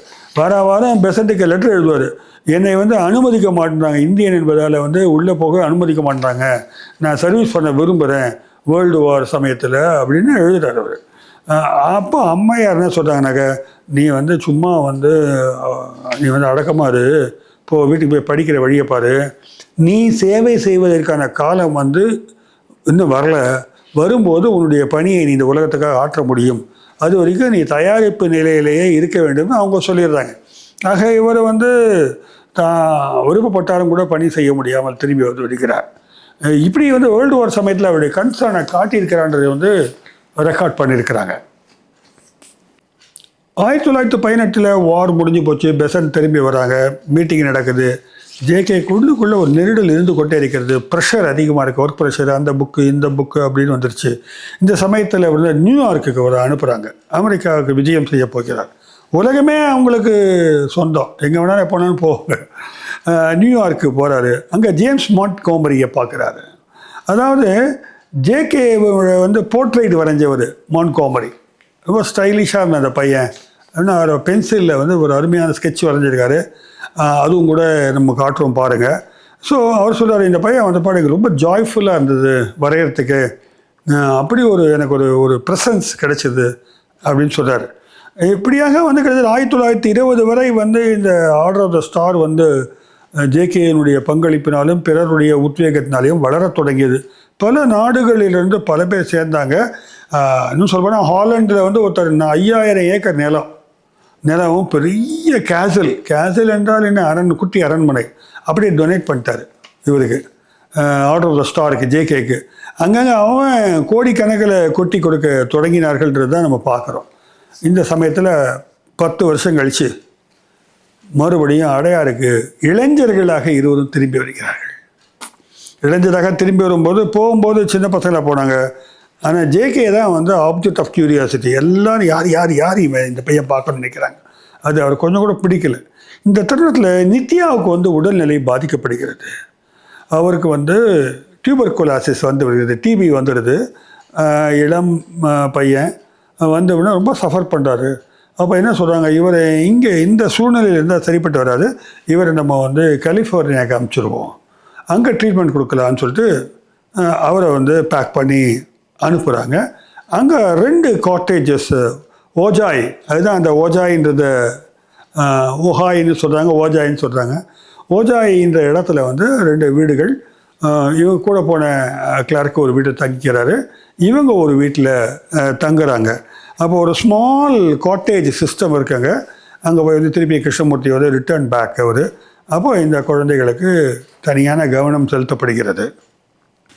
வாரம் பெசண்ட்டுக்கு லெட்டர் எழுதுவார். என்னை வந்து அனுமதிக்க மாட்டேறாங்க, இந்தியன் என்பதால் வந்து உள்ளே போக அனுமதிக்க மாட்டேறாங்க, நான் சர்வீஸ் பண்ண விரும்புகிறேன் வேர்ல்டு வார் சமயத்தில் அப்படின்னு எழுதுகிறார் அவர். அப்போ அம்மையார் என்ன சொல்கிறாங்கனாக்க, நீ வந்து சும்மா வந்து நீ வந்து அடக்கமாக இரு, இப்போது வீட்டுக்கு போய் படிக்கிற வழியை பாரு, நீ சேவை செய்வதற்கான காலம் வந்து இன்னும் வரல, வரும்போது உன்னுடைய பணியை நீ இந்த உலகத்துக்காக ஆற்ற முடியும், அது வரைக்கும் நீ தயாரிப்பு நிலையிலேயே இருக்க வேண்டும்னு அவங்க சொல்லிடுறாங்க. ஆக இவர் வந்து தான் விருப்பப்பட்டாலும் கூட பணி செய்ய முடியாமல் திரும்பி வந்து விடுகிறார். இப்படி வந்து வேர்ல்டு வார் சமயத்தில் அவருடைய கன்சர்னை காட்டியிருக்கிறான்றதை வந்து ரெக்கார்ட் பண்ணியிருக்கிறாங்க. 1918 வார் முடிஞ்சு போச்சு. பெசன்ட் திரும்பி வராங்க, மீட்டிங் நடக்குது. ஜேகே உள்ளுக்குள்ளே ஒரு நெருடல் இருந்து கொண்டே இருக்கிறது. ப்ரெஷர் அதிகமாக இருக்குது, ஒர்க் ப்ரெஷர், அந்த புக்கு இந்த புக்கு அப்படின்னு வந்துருச்சு. இந்த சமயத்தில் வந்து நியூயார்க்குக்கு அவர் அனுப்புகிறாங்க. அமெரிக்காவுக்கு விஜயம் செய்ய போகிறார். உலகமே அவங்களுக்கு சொந்தம், எங்கே வேணாலும் போனாலும் போவாங்க. நியூயார்க்கு போகிறாரு. அங்கே ஜேம்ஸ் மாண்ட்கோமரியை பார்க்குறாரு. அதாவது ஜேகே வந்து போர்ட்ரைட் வரைஞ்சவர் மாண்ட்கோமரி. ரொம்ப ஸ்டைலிஷாக இருந்த அந்த பையன். ஆனால் அவர் பென்சிலில் வந்து ஒரு அருமையான ஸ்கெட்ச் வரைஞ்சிருக்காரு. அதுவும் கூட நம்ம காட்டுறோம் பாருங்கள். ஸோ அவர் சொல்கிறார், இந்த பையன் வந்து எனக்கு ரொம்ப ஜாய்ஃபுல்லாக இருந்தது வரைகிறதுக்கு, அப்படி எனக்கு ஒரு ப்ரெசன்ஸ் கிடைச்சிது அப்படின்னு சொல்கிறார். இப்படியாக வந்து கிட்டத்தட்ட 1920 வரை வந்து இந்த ஆர்டர் ஆஃப் த ஸ்டார் வந்து ஜேகேயினுடைய பங்களிப்பினாலும் பிறருடைய உத்வேகத்தினாலையும் வளரத் தொடங்கியது. பல நாடுகளிலிருந்து பல பேர் சேர்ந்தாங்க. இன்னும் சொல்லப்போனால் ஹாலண்டில் வந்து ஒருத்தர் 5000 ஏக்கர் நிலமும் பெரிய கேசல் என்றால் என்ன, குட்டி அரண்மனை அப்படியே டொனேட் பண்ணிட்டார் இவருக்கு, ஆர்டர் ஆஃப் த ஸ்டாருக்கு, ஜேகேக்கு. அங்கங்கே அவன் கோடிக்கணக்கில் கொட்டி கொடுக்க தொடங்கினார்கள்ன்றது தான் நம்ம பார்க்குறோம். இந்த சமயத்தில் 10 வருஷம் கழித்து மறுபடியும் அடையாருக்கு இளைஞர்களாக இருவரும் திரும்பி வருகிறார்கள். இளைஞராக திரும்பி வரும்போது போகும்போது சின்ன பசங்களாக போனாங்க. ஆனால் ஜேகே தான் வந்து ஆப்ஜெக்ட் ஆஃப் கியூரியாசிட்டி. எல்லோரும் யார் இவன் இந்த பையன் பார்க்கணும்னு நினைக்கிறாங்க. அது அவர் கொஞ்சம் கூட பிடிக்கல. இந்த தருணத்தில் நித்யாவுக்கு வந்து உடல்நிலை பாதிக்கப்படுகிறது. அவருக்கு வந்து டியூபர்குலாசிஸ் வந்து வருகிறது, டிபி வந்துடுது. இளம் பையன் வந்தவுடனே ரொம்ப சஃபர் பண்ணுறாரு. அப்போ என்ன சொல்கிறாங்க, இவர் இங்கே இந்த சூழ்நிலையில் இருந்தால் சரிப்பட்டு வராது, இவரை நம்ம வந்து கலிஃபோர்னியாவுக்கு அனுப்பிச்சிருவோம், அங்கே ட்ரீட்மெண்ட் கொடுக்கலான்னு சொல்லிட்டு அவரை வந்து பேக் பண்ணி அனுப்புகிறாங்க. அங்கே 2 காட்டேஜஸ், ஓஜாய், அதுதான் அந்த ஓஜாயின்றத ஓஹாயின்னு சொல்கிறாங்க, ஓஜாயின்னு சொல்கிறாங்க. ஓஜாயின்ற இடத்துல வந்து 2 வீடுகள். இவங்க கூட போன கிளார்க்கு ஒரு வீட்டை தங்கிக்கிறாரு, இவங்க ஒரு வீட்டில் தங்குறாங்க. அப்போ ஒரு ஸ்மால் காட்டேஜ் சிஸ்டம் இருக்காங்க. அங்கே போய் வந்து திருப்பி கிருஷ்ணமூர்த்தி வந்து ரிட்டர்ன் பேக் அவர். அப்போ இந்த குழந்தைகளுக்கு தனியான கவனம் செலுத்தப்படுகிறது.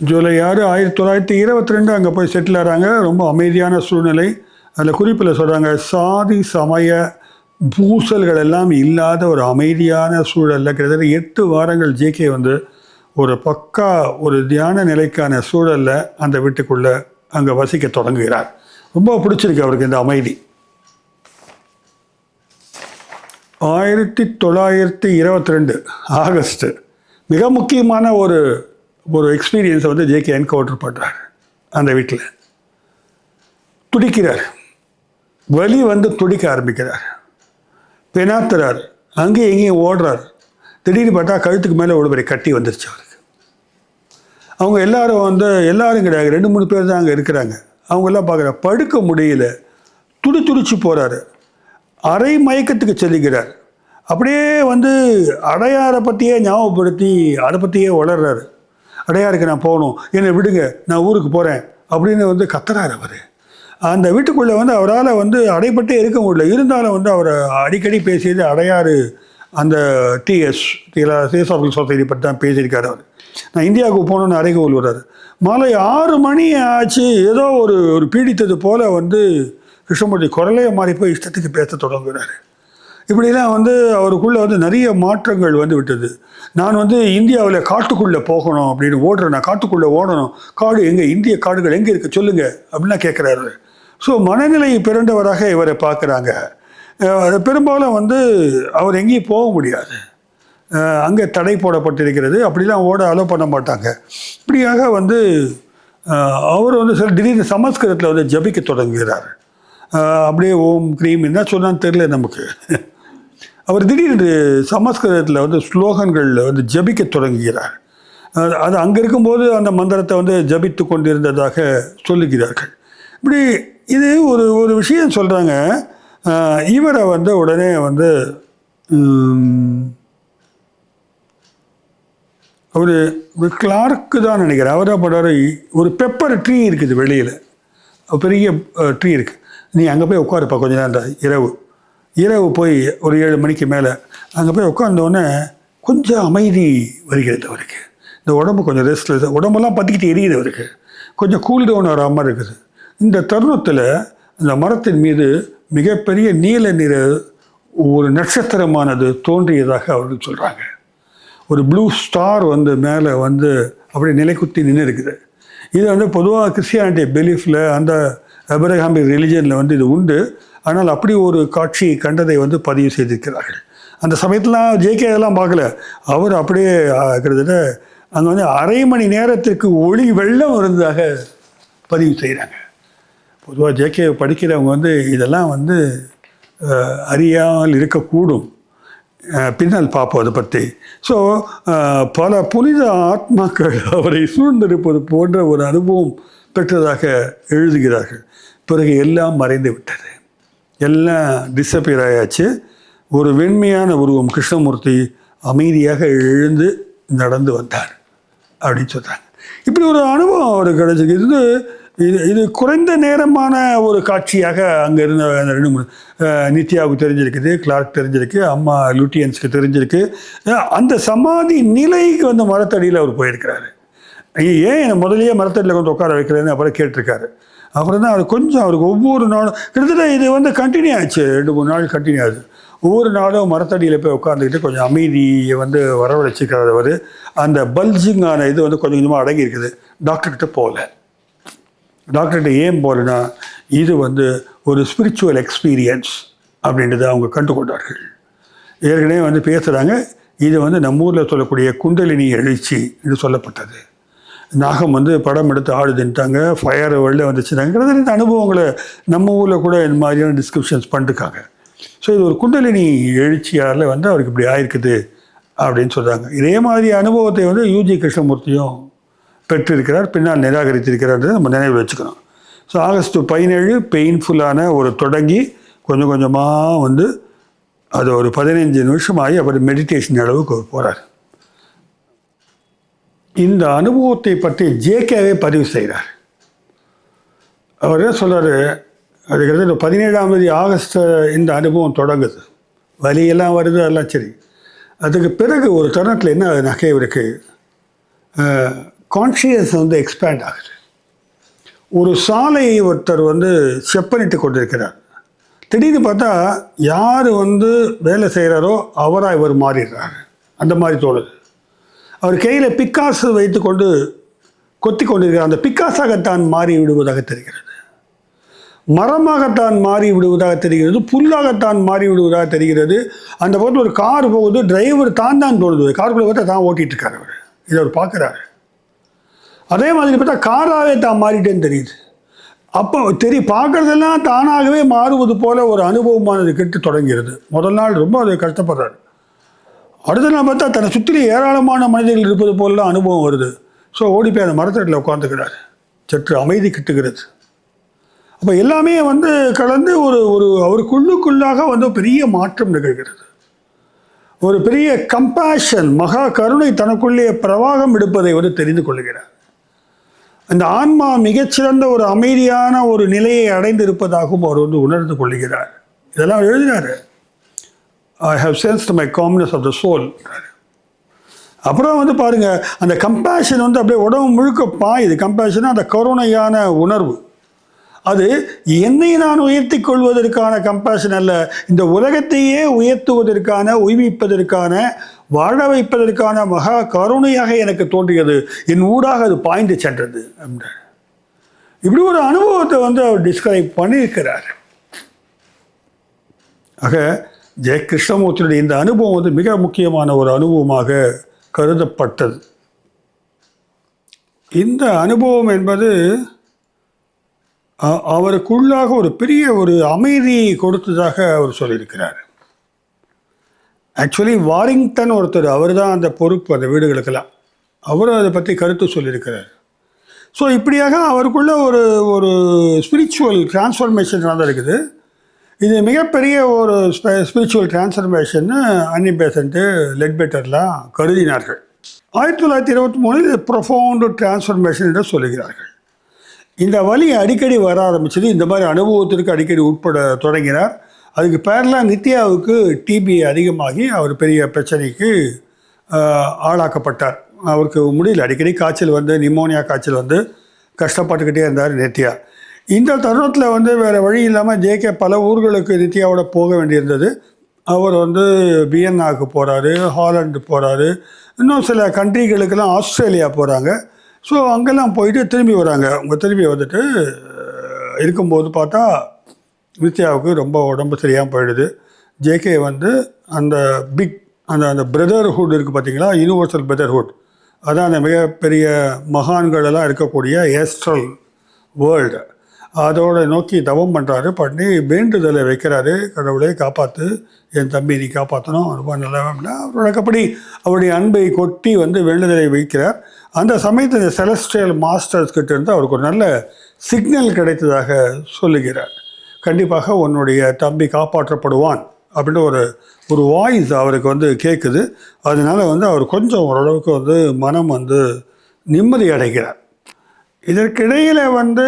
ஜூலை 6, 1922 அங்கே போய் செட்டில் ஆகிறாங்க. ரொம்ப அமைதியான சூழ்நிலை. அதில் குறிப்பில் சொல்கிறாங்க, சாதி சமய பூசல்கள் எல்லாம் இல்லாத ஒரு அமைதியான சூழலில் கிட்டத்தட்ட 8 வாரங்கள் ஜேகே வந்து ஒரு தியான நிலைக்கான சூழலில் அந்த வீட்டுக்குள்ளே அங்கே வசிக்க தொடங்குகிறார். ரொம்ப பிடிச்சிருக்கு அவருக்கு இந்த அமைதி. 1922 ஆகஸ்ட் மிக முக்கியமான ஒரு எக்ஸ்பீரியன்ஸை வந்து ஜேகே என்கவுண்டர் பண்ணுறார். அந்த வீட்டில் துடிக்கிறார், வலி வந்து துடிக்க ஆரம்பிக்கிறார், பெனாத்துறார், அங்கேயும் எங்கேயும் ஓடுறார். திடீர்னு பார்த்தா கழுத்துக்கு மேலே ஒரு பெரிய கட்டி வந்துருச்சு அவருக்கு. அவங்க எல்லாரும் கிடையாது, 2-3 பேர் தான் அங்கே இருக்கிறாங்க. அவங்கெல்லாம் பார்க்குற படுக்க முடியல, துடிச்சு போகிறாரு, அரை மயக்கத்துக்கு செல்லுகிறார். அப்படியே அடையாரை பற்றியே ஞாபகப்படுத்தி அதை பற்றியே வளர்றாரு. அடையாருக்கு நான் போகணும், என்னை விடுங்க, நான் ஊருக்கு போகிறேன் அப்படின்னு கத்துறாரு அவர். அந்த வீட்டுக்குள்ளே அவரால் அடைப்பட்டே இருக்க முடியல. இருந்தாலும் அவரை அடிக்கடி பேசியது அடையாறு அந்த தியோசாபிக்கல் சொசைட்டி பற்றி தான் பேசியிருக்காரு அவர். நான் இந்தியாவுக்கு போகணுன்னு அறைகோல் வர்றாரு. மாலை 6 மணி ஆச்சு, ஏதோ ஒரு பீடித்தது போல் கிருஷ்ணமூர்த்தி குரலையே மாறி போய் இஷ்டத்துக்கு பேச தொடங்குகிறாரு. இப்படிலாம் அவருக்குள்ளே நிறைய மாற்றங்கள் விட்டது. நான் இந்தியாவில் காட்டுக்குள்ளே போகணும் அப்படின்னு ஓடுறேன், நான் காட்டுக்குள்ளே ஓடணும், காடு எங்கே, இந்திய காடுகள் எங்கே இருக்குது சொல்லுங்கள் அப்படின்னா கேட்குறாரு. ஸோ மனநிலை பிறந்தவராக இவரை பார்க்குறாங்க. பெரும்பாலும் அவர் எங்கேயும் போக முடியாது, அங்கே தடை போடப்பட்டிருக்கிறது, அப்படிலாம் ஓட அலோவ் பண்ண மாட்டாங்க. இப்படியாக அவர் சில திடீர்னு சமஸ்கிருதத்தில் ஜபிக்க தொடங்குகிறார். அப்படியே ஓம் க்ரீம் என்ன சொன்னான்னு தெரியல நமக்கு. அவர் திடீர்னு சமஸ்கிருதத்தில் ஸ்லோகங்கள் ஜபிக்க தொடங்குகிறார். அது அங்கே இருக்கும்போது அந்த மந்திரத்தை ஜபித்து கொண்டிருந்ததாக சொல்லுகிறார்கள். இப்படி இது ஒரு விஷயம் சொல்கிறாங்க. இவரை உடனே அவர் கிளார்க்கு தான் நினைக்கிறேன். அவர் தான் பண்ணுறாரு, ஒரு பெப்பர் ட்ரீ இருக்குது வெளியில், பெரிய ட்ரீ இருக்குது, நீ அங்கே போய் உட்காருப்பா கொஞ்ச நேரம். இரவு போய் ஒரு 7 மணிக்கு மேலே அங்கே போய் உட்காந்தோடனே கொஞ்சம் அமைதி வருகிறது அவருக்கு. இந்த உடம்பு கொஞ்சம் ரெஸ்ட்லெஸ், உடம்பெல்லாம் பற்றிக்கிட்டு எரியுது அவருக்கு, கொஞ்சம் கூல் டவுன் வர மாதிரி இருக்குது. இந்த தருணத்தில் அந்த மரத்தின் மீது மிகப்பெரிய நீல நிற ஒரு நட்சத்திரமானது தோன்றியதாக அவர்கள் சொல்கிறாங்க. ஒரு ப்ளூ ஸ்டார் மேலே அப்படியே நிலைக்குத்தி நின்று இருக்குது. இது பொதுவாக கிறிஸ்டியானிட்டி பிலீஃபில் அந்த அப்ரஹாமிக் ரிலிஜனில் இது உண்டு. ஆனால் அப்படி ஒரு காட்சி கண்டதை பதிவு செய்திருக்கிறார்கள். அந்த சமயத்திலாம் ஜேகே அதெல்லாம் பார்க்கல, அவர் அப்படியே கிட்டத்தட்ட அங்கே அரை மணி நேரத்திற்கு ஒளி வெள்ளம் இருந்ததாக பதிவு செய்கிறாங்க. பொதுவாக ஜேகே படிக்கிறவங்க இதெல்லாம் அறியாமல் இருக்கக்கூடும், பின்னால் பார்ப்போம் அதை பற்றி. ஸோ பல புனித ஆத்மாக்கள் அவரை சூழ்ந்திருப்பது போன்ற ஒரு அனுபவம் பெற்றதாக எழுதுகிறார்கள். பிறகு எல்லாம் மறைந்து விட்டது, எல்லாம் டிஸப்பியர் ஆயாச்சு. ஒரு வெண்மையான உருவம் கிருஷ்ணமூர்த்தி அமைதியாக எழுந்து நடந்து வந்தார் அப்படின்னு சொல்கிறாங்க. இப்படி ஒரு அனுபவம் அவருக்கு கிடைச்சிருக்கு. இது குறைந்த நேரமான ஒரு காட்சியாக அங்கே இருந்த அந்த 2-3 நித்யாவுக்கு தெரிஞ்சிருக்குது, கிளார்க் தெரிஞ்சிருக்கு, அம்மா லூட்டியன்ஸுக்கு தெரிஞ்சிருக்கு. அந்த சமாதி நிலைக்கு மரத்தடியில் அவர் போயிருக்கிறாரு. ஏன் என்னை முதலியே மரத்தடியில் உட்கார வைக்கிறேன்னு அப்புறம் கேட்டிருக்காரு. அப்புறம் தான் அவர் கொஞ்சம் அவருக்கு ஒவ்வொரு நாளும் கிட்டத்தட்ட இது கண்டினியூ ஆச்சு, 2-3 நாள் கண்டினியூ ஆகுது. ஒவ்வொரு நாளும் மரத்தடியில் போய் உட்காந்துக்கிட்டு கொஞ்சம் அமைதியை வரவழைச்சிக்கிறார் அவர். அந்த பல்ஜிங்கான இது கொஞ்சம் கொஞ்சமாக அடங்கி இருக்குது. டாக்டர்கிட்ட போகல. டாக்டர்கிட்ட ஏன் போகலன்னா இது ஒரு ஸ்பிரிச்சுவல் எக்ஸ்பீரியன்ஸ் அப்படின்றத அவங்க கண்டுகொண்டார்கள். ஏற்கனவே பேசுகிறாங்க, இது நம்ம ஊரில் சொல்லக்கூடிய குண்டலினி எழுச்சி என்று சொல்லப்பட்டது. நாகம் படம் எடுத்து ஆடுதுன்ட்டாங்க, ஃபயர் வெளில வந்துச்சுனாங்க. கிட்டத்தட்ட இந்த அனுபவங்களை நம்ம ஊரில் கூட இந்த மாதிரியான டிஸ்கிரிப்ஷன்ஸ் பண்ணிருக்காங்க. ஸோ இது ஒரு குண்டலினி எழுச்சியாரில் அவருக்கு இப்படி ஆயிருக்குது அப்படின்னு சொல்கிறாங்க. இதே மாதிரி அனுபவத்தை யூஜி கிருஷ்ணமூர்த்தியும் பெற்றிருக்கிறார், பின்னால் நிராகரித்திருக்கிறார்ன்றதை நம்ம நினைவில் வச்சுக்கணும். ஸோ ஆகஸ்ட் 17 பெயின்ஃபுல்லான ஒரு தொடங்கி கொஞ்சம் கொஞ்சமாக அது ஒரு 15 நிமிஷம் ஆகி அப்புறம் மெடிடேஷன் அளவுக்கு போகிறார். இந்த அனுபவத்தை பற்றி ஜேகேவே பதிவு செய்கிறார். அவர் என்ன சொல்கிறார், அது கிட்டத்தட்ட 17ஆம் தேதி ஆகஸ்ட் இந்த அனுபவம் தொடங்குது, வலியெல்லாம் வருது, அதெல்லாம் சரி. அதுக்கு பிறகு ஒரு தருணத்தில் என்ன நகை இருக்கு, கான்ஷியஸ் எக்ஸ்பேண்ட் ஆகுது. ஒரு சாலையை ஒருத்தர் செப்பனிட்டு கொண்டிருக்கிறார். திடீர்னு பார்த்தா யார் வேலை செய்கிறாரோ அவராக இவர் மாறிடுறாரு. அந்த மாதிரி தோணுது. அவர் கையில் பிக்காசு வைத்து கொண்டு கொத்தி கொண்டிருக்கிறார். அந்த பிக்காசாகத்தான் மாறி விடுவதாக தெரிகிறது, மரமாகத்தான் மாறி விடுவதாக தெரிகிறது, புல்லாகத்தான் மாறி விடுவதாக தெரிகிறது. அந்த பக்கத்தில் ஒரு கார் போகுது, டிரைவர் தான் தோணுது, காருக்குள்ளே பார்த்தா தான் ஓட்டிகிட்டு இருக்கார் அவர். இதை அவர் பார்க்குறாரு. அதே மாதிரி பார்த்தா காராகவே தான் மாறிட்டேன்னு தெரியுது. அப்போ பார்க்குறதெல்லாம் தானாகவே மாறுவது போல ஒரு அனுபவமானது கிட்ட தொடங்கிறது. முதல் நாள் ரொம்ப அது கஷ்டப்படுறாரு. அடுத்த நாள் பார்த்தா தன்னை சுற்றி ஏராளமான மனிதர்கள் இருப்பது போலலாம் அனுபவம் வருது. ஸோ ஓடி போய் அந்த மரத்தடியில் உட்காந்துக்கிறார். சற்று அமைதி கிட்டுகிறது. அப்போ எல்லாமே வந்து கலந்து ஒரு ஒரு அவருக்குள்ளாக வந்து பெரிய மாற்றம் நிகழ்கிறது. ஒரு பெரிய கம்பேஷன், மகா கருணை தனக்குள்ளே பிரவாகம் எடுப்பதை வந்து தெரிந்து கொள்கிறார். அந்த ஆன்மா மிகச்சிறந்த ஒரு அமைதியான ஒரு நிலையை அடைந்து இருப்பதாகவும் அவர் வந்து உணர்ந்து கொள்கிறார். இதெல்லாம் எழுதினார். I have sensed my calmness of the soul. அப்புறம் வந்து பாருங்க, அந்த கம்பேஷன் வந்து அப்படியே உடம்பு முழுக்க பாயுது. கம்பேஷன் அந்த கருணையான உணர்வு. அது என்னை நான் உயர்த்தி கொள்வதற்கான கம்பேஷன் அல்ல, இந்த உலகத்தையே உயர்த்துவதற்கான, உய்விப்பதற்கான, வாழ வைப்பதற்கான மகா கருணையாக எனக்கு தோன்றியது. என் ஊடாக அது பாய்ந்து சென்றது. இப்படி ஒரு அனுபவத்தை வந்து அவர் டிஸ்கிரைப் பண்ணியிருக்கிறார். ஆக ஜெய கிருஷ்ணமூர்த்தியுடைய இந்த அனுபவம் வந்து மிக முக்கியமான ஒரு அனுபவமாக கருதப்பட்டது. இந்த அனுபவம் என்பது அவருக்குள்ளாக ஒரு பெரிய ஒரு அமைதி கொடுத்ததாக அவர் சொல்லியிருக்கிறார். ஆக்சுவலி வாரிங்டன் ஒருத்தர், அவர் தான் அந்த பொறுப்பு அந்த வீடுகளுக்கெல்லாம், அவரும் அதை பற்றி கருத்து சொல்லியிருக்கிறார். ஸோ இப்படியாக அவருக்குள்ள ஒரு ஒரு ஸ்பிரிச்சுவல் டிரான்ஸ்ஃபர்மேஷன் நடந்திருக்குது. இது மிகப்பெரிய ஒரு ஸ்பிரிச்சுவல் டிரான்ஸ்ஃபர்மேஷன்னு அன்னி பெசன்ட்டு, லெட்பெட்டர்லாம் கருதினார்கள். 1923 ப்ரொஃபவுண்ட் டிரான்ஸ்ஃபர்மேஷன் என்று சொல்லுகிறார்கள். இந்த வலி அடிக்கடி வர ஆரம்பிச்சது. இந்த மாதிரி அனுபவத்திற்கு அடிக்கடி உட்பட தொடங்கினார். அதுக்கு பேரலாக நித்யாவுக்கு டிபி அதிகமாகி அவர் பெரிய பிரச்சனைக்கு ஆளாக்கப்பட்டார். அவருக்கு முடியல, அடிக்கடி காய்ச்சல் வந்து, நிமோனியா காய்ச்சல் வந்து கஷ்டப்பட்டுக்கிட்டே இருந்தார் நித்யா. இந்த தருணத்தில் வந்து வேறு வழி இல்லாமல் ஜேகே பல ஊர்களுக்கு நித்யாவோட போக வேண்டியிருந்தது. அவர் வந்து வியன்னாவுக்கு போகிறாரு, ஹாலண்டு போகிறாரு, இன்னும் சில கண்ட்ரிகளுக்கெல்லாம் ஆஸ்திரேலியா போகிறாங்க. ஸோ அங்கெல்லாம் போயிட்டு திரும்பி வராங்க. அவங்க திரும்பி வந்துட்டு இருக்கும்போது பார்த்தா நித்யாவுக்கு ரொம்ப உடம்பு சரியாக போயிடுது. ஜேகே வந்து அந்த பிக் அந்த பிரதர்ஹுட் இருக்குது பார்த்தீங்களா, யூனிவர்சல் பிரதர்ஹுட், அதான் அந்த மிகப்பெரிய மகான்களெல்லாம் இருக்கக்கூடிய ஏஸ்ட்ரல் வேர்ல்டு, அதோட நோக்கி தவம் பண்ணுறாரு. பண்ணி வேண்டுதலை வைக்கிறாரு, கடவுளை காப்பாற்று, என் தம்பி நீ காப்பாற்றணும், ரொம்ப நல்லா. அவருடைய அவருடைய அன்பை கொட்டி வந்து வேண்டுதலை வைக்கிறார். அந்த சமயத்தில் இந்த செலஸ்ட்ரியல் மாஸ்டர்ஸ் கிட்ட இருந்து அவருக்கு ஒரு நல்ல சிக்னல் கிடைத்ததாக சொல்லுகிறார். கண்டிப்பாக உன்னுடைய தம்பி காப்பாற்றப்படுவான் அப்படின்னு ஒரு வாய்ஸ் அவருக்கு வந்து கேட்குது. அதனால வந்து அவர் கொஞ்சம் ஓரளவுக்கு வந்து மனம் வந்து நிம்மதி அடைகிறார். இதற்கிடையில் வந்து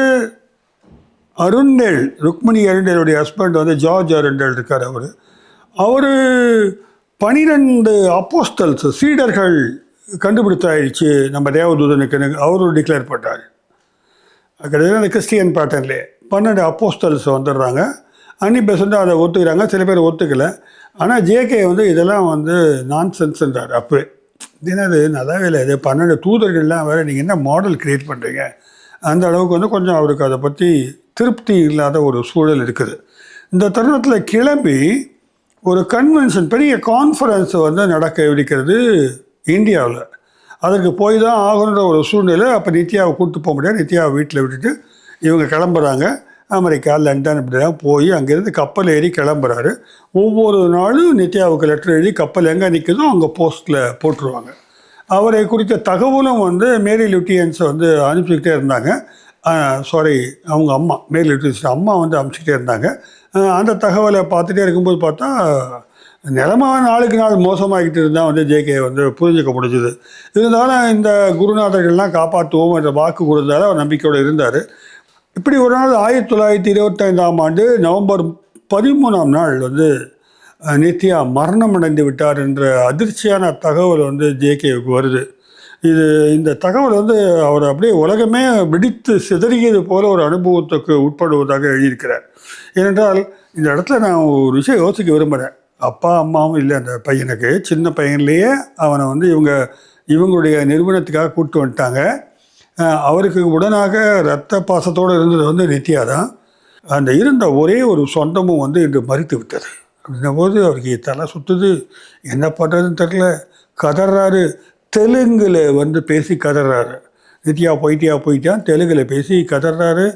அருண்டேல், ருக்மிணி அருண்டேலுடைய ஹஸ்பண்ட் வந்து ஜார்ஜ் அருண்டேல் இருக்கார். அவர் 12 அப்போஸ்தல்ஸ் சீடர்கள் கண்டுபிடித்தாயிடுச்சு நம்ம தேவதூதனுக்கு அவரும் டிக்ளேர் பண்ணார். கிட்டத்தட்ட அந்த கிறிஸ்டியன் பேட்டர்ன்லேயே 12 அப்போஸ்தல்ஸ் வந்துடுறாங்க. அன்னி பெசன்ட் அதை ஒத்துக்கிறாங்க, சில பேர் ஒத்துக்கலை. ஆனால் ஜேகே வந்து இதெல்லாம் வந்து நான்சென்ஸ்ன்றார். அப்போ என்னது நல்லாவே இல்லை, இது 12 தூதர்கள்லாம் வேறு, நீங்கள் என்ன மாடல் க்ரியேட் பண்ணுறீங்க, அந்த அளவுக்கு வந்து கொஞ்சம் அவருக்கு அதை பற்றி திருப்தி இல்லாத ஒரு சூழல் இருக்குது. இந்த தருணத்தில் கிளம்பி ஒரு கன்வென்ஷன், பெரிய கான்ஃபரன்ஸ் வந்து நடக்க இருக்கிறது இந்தியாவில். அதற்கு போய் தான் ஆகணுன்ற ஒரு சூழ்நிலை. அப்போ நித்யாவை கூப்பிட்டு போக முடியாது. நித்யாவை வீட்டில் விட்டுட்டு இவங்க கிளம்புறாங்க. அமெரிக்கா, லண்டன் இப்படிலாம் போய் அங்கேருந்து கப்பல் ஏறி கிளம்புறாரு. ஒவ்வொரு நாளும் நித்யாவுக்கு லெட்டர் எழுதி கப்பல் எங்கே நிற்குதோ அங்கே போஸ்ட்டில் போட்டுருவாங்க. அவரை குறித்த தகவலும் வந்து மேரி லுட்டியன்ஸ் வந்து அனுப்பிச்சிக்கிட்டே இருந்தாங்க. அவங்க அம்மா, மேரி லுட்டியன்ஸ் அம்மா வந்து அனுப்பிச்சிக்கிட்டே இருந்தாங்க. அந்த தகவலை பார்த்துட்டே இருக்கும்போது பார்த்தா நிலமா நாளுக்கு நாள் மோசமாகிட்டு இருந்தால் வந்து ஜேகே வந்து புரிஞ்சுக்க முடிஞ்சுது. இருந்தாலும் இந்த குருநாதர்கள்லாம் காப்பாற்றுவோம் என்ற வாக்கு கொடுத்தாலும் அவர் நம்பிக்கையோடு இருந்தார். இப்படி ஒரு நாள் 1925ஆம் ஆண்டு நவம்பர் 13ஆம் நாள் வந்து நித்யா மரணம் அடைந்து விட்டார் என்ற அதிர்ச்சியான தகவல் வந்து ஜேகேவுக்கு வருது. இந்த தகவல் வந்து அவர் அப்படியே உலகமே வெடித்து சிதறியது போல ஒரு அனுபவத்துக்கு உட்படுவதாக எழுதியிருக்கிறார். ஏனென்றால் இந்த இடத்துல நான் ஒரு விஷயம் யோசிக்க விரும்புகிறேன். அப்பா அம்மாவும் இல்லை அந்த பையனுக்கு, சின்ன பையன்லேயே அவனை வந்து இவங்களுடைய நிறுவனத்துக்காக கூப்பிட்டு வந்துட்டாங்க. அவருக்கு உடனாக இரத்த பாசத்தோடு இருந்தது வந்து நித்யா தான். அந்த இருந்த ஒரே ஒரு சொந்தமும் வந்து இன்று மறித்து விட்டது. அப்படின்ன போது அவருக்கு தலை சுற்றுது, என்ன பண்ணுறதுன்னு தெரியல. கதறாரு, தெலுங்கில் வந்து பேசி கதறாரு. நித்யா போயிட்டான் தெலுங்கில் பேசி கதறாரு.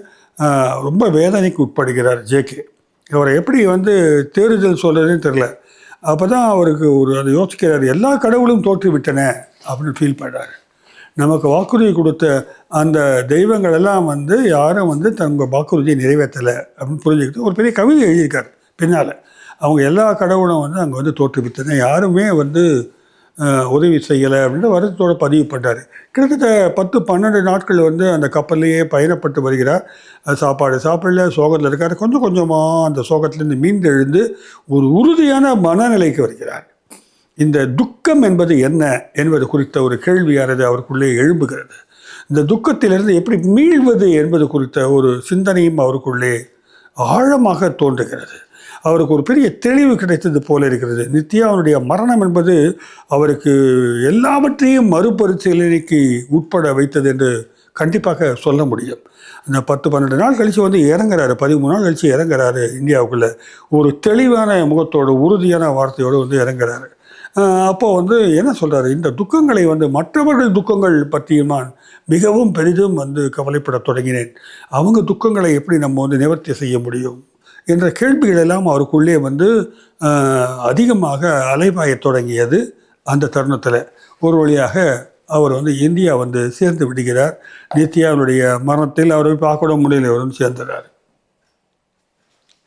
ரொம்ப வேதனைக்கு உட்படுகிறார் ஜேகே. அவரை எப்படி வந்து தேறுதல் சொல்கிறதுன்னு தெரில. அப்போ தான் அவருக்கு அதை யோசிக்கிறார், எல்லா கடவுளும் தோற்றுவிட்டன அப்படின்னு ஃபீல் பண்ணுறாரு. நமக்கு வாக்குறுதி கொடுத்த அந்த தெய்வங்கள் எல்லாம் யாரும் தங்கள் வாக்குறுதியை நிறைவேற்றலை அப்படின்னு புரிஞ்சுக்கிட்டு ஒரு பெரிய கவிதை எழுதியிருக்கார் பின்னால். அவங்க எல்லா கடவுளும் அங்கே தோற்றுவித்தன, யாருமே உதவி செய்யலை அப்படின்ற வருத்தத்தோடு பதிவு பண்ணார். கிட்டத்தட்ட 10-12 நாட்கள் அந்த கப்பல்லையே பயணப்பட்டு வருகிறார். சாப்பாடு சாப்பிடல, சோகத்தில் இருக்கார். கொஞ்சம் கொஞ்சமாக அந்த சோகத்திலேருந்து மீண்டு எழுந்து ஒரு உறுதியான மனநிலைக்கு வருகிறார். இந்த துக்கம் என்பது என்ன என்பது குறித்த ஒரு கேள்வியானது அவருக்குள்ளே எழும்புகிறது. இந்த துக்கத்திலிருந்து எப்படி மீள்வது என்பது குறித்த ஒரு சிந்தனையும் அவருக்குள்ளே ஆழமாக தோன்றுகிறது. அவருக்கு ஒரு பெரிய தெளிவு கிடைத்தது போல இருக்கிறது. நித்யாவுடைய மரணம் என்பது அவருக்கு எல்லாவற்றையும் மறுபரிசீலனைக்கு உட்பட வைத்தது என்று கண்டிப்பாக சொல்ல முடியும். அந்த 10-12 நாள் கழித்து இறங்குறாரு, 13 நாள் கழித்து இறங்குறாரு இந்தியாவுக்குள்ளே. ஒரு தெளிவான முகத்தோடு உறுதியான வார்த்தையோடு இறங்குறாரு. அப்போது என்ன சொல்கிறாரு, இந்த துக்கங்களை மற்றவர்கள் துக்கங்கள் பற்றியும் நான் மிகவும் பெரிதும் கவலைப்பட தொடங்கினேன். அவங்க துக்கங்களை எப்படி நம்ம நிவர்த்தி செய்ய முடியும் என்ற கேள்விகள் எல்லாம் அவருக்குள்ளே அதிகமாக அலைபாய தொடங்கியது. அந்த தருணத்தில் ஒரு வழியாக அவர் இந்தியா சேர்ந்து விடுகிறார். நித்யாவுடைய மரணத்தில் அவரை பார்க்க முடியல, அவர் சேர்ந்துறார்.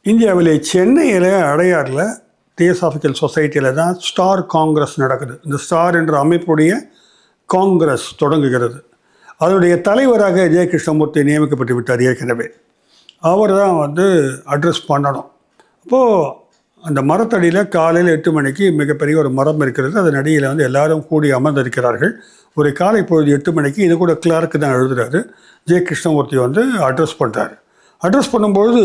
இந்தியாவிலே சென்னையில் அடையாறில் தியோசாபிக்கல் சொசைட்டியில் தான் ஸ்டார் காங்கிரஸ் நடக்குது. இந்த ஸ்டார் என்ற அமைப்புடைய காங்கிரஸ் தொடங்குகிறது. அதனுடைய தலைவராக ஜெய கிருஷ்ணமூர்த்தி நியமிக்கப்பட்டு விட்டார் ஏற்கனவே. அவர் தான் அட்ரஸ் பண்ணணும். அப்போது அந்த மரத்தடியில் காலையில் 8 மணிக்கு மிகப்பெரிய ஒரு மரம் இருக்கிறது. அதன் அடியில் எல்லாரும் கூடி அமர்ந்திருக்கிறார்கள். ஒரு காலை பொழுது 8 மணிக்கு இது கூட கிளார்க்கு தான் எழுதுகிறாரு. ஜெய கிருஷ்ணமூர்த்தி அட்ரஸ் பண்ணுறாரு. அட்ரஸ் பண்ணும்பொழுது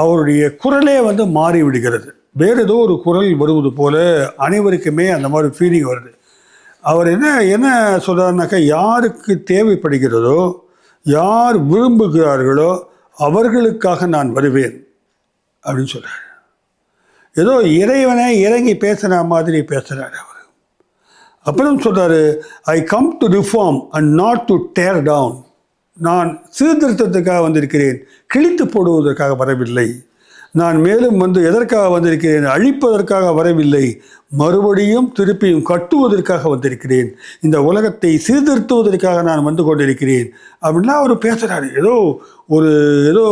அவருடைய குரலே மாறி விடுகிறது. வேறு ஏதோ ஒரு குரல் வருவது போல அனைவருக்குமே அந்த மாதிரி ஃபீலிங் வருது. அவர் என்ன சொல்கிறாருனாக்கா, யாருக்கு தேவைப்படுகிறதோ, யார் விரும்புகிறார்களோ அவர்களுக்காக நான் வருவேன் அப்படின்னு சொல்கிறார். ஏதோ இறைவனை இறங்கி பேசுகிற மாதிரி பேசுகிறார் அவர். அப்புறம் சொல்கிறாரு, I come to reform and not to tear down. நான் சீர்திருத்தத்துக்காக வந்திருக்கிறேன், கிழித்து போடுவதற்காக வரவில்லை. நான் மேலும் எதற்காக வந்திருக்கிறேன், அழிப்பதற்காக வரவில்லை, மறுபடியும் திருப்பியும் கட்டுவதற்காக வந்திருக்கிறேன். இந்த உலகத்தை சீர்திருத்துவதற்காக நான் கொண்டிருக்கிறேன் அப்படின்னா அவர் பேசுகிறாரு. ஏதோ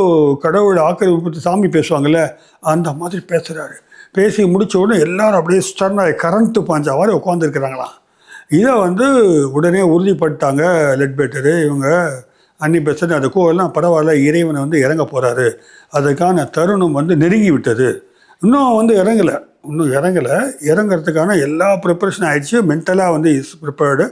கடவுள் ஆக்கிரமிப்பு சாமி பேசுவாங்கள்ல, அந்த மாதிரி பேசுகிறாரு. பேசி முடித்த உடனே எல்லாரும் அப்படியே ஸ்டன்னாக கரண்ட்டு பாஞ்ச மாதிரி உட்காந்துருக்கிறாங்களாம். இதை உடனே உறுதிப்பட்டாங்க லெட்பேட்டரு, இவங்க அன்னி பெசன்ட். அந்த கோவெல்லாம் பரவாயில்ல, இறைவனை இறங்க போகிறாரு, அதற்கான தருணம் நெருங்கி விட்டது. இன்னும் இறங்கலை. இறங்கிறதுக்கான எல்லா ப்ரிப்பரேஷன் ஆகிடுச்சு. மென்டலாக இஸ் ப்ரிப்பேர்டு.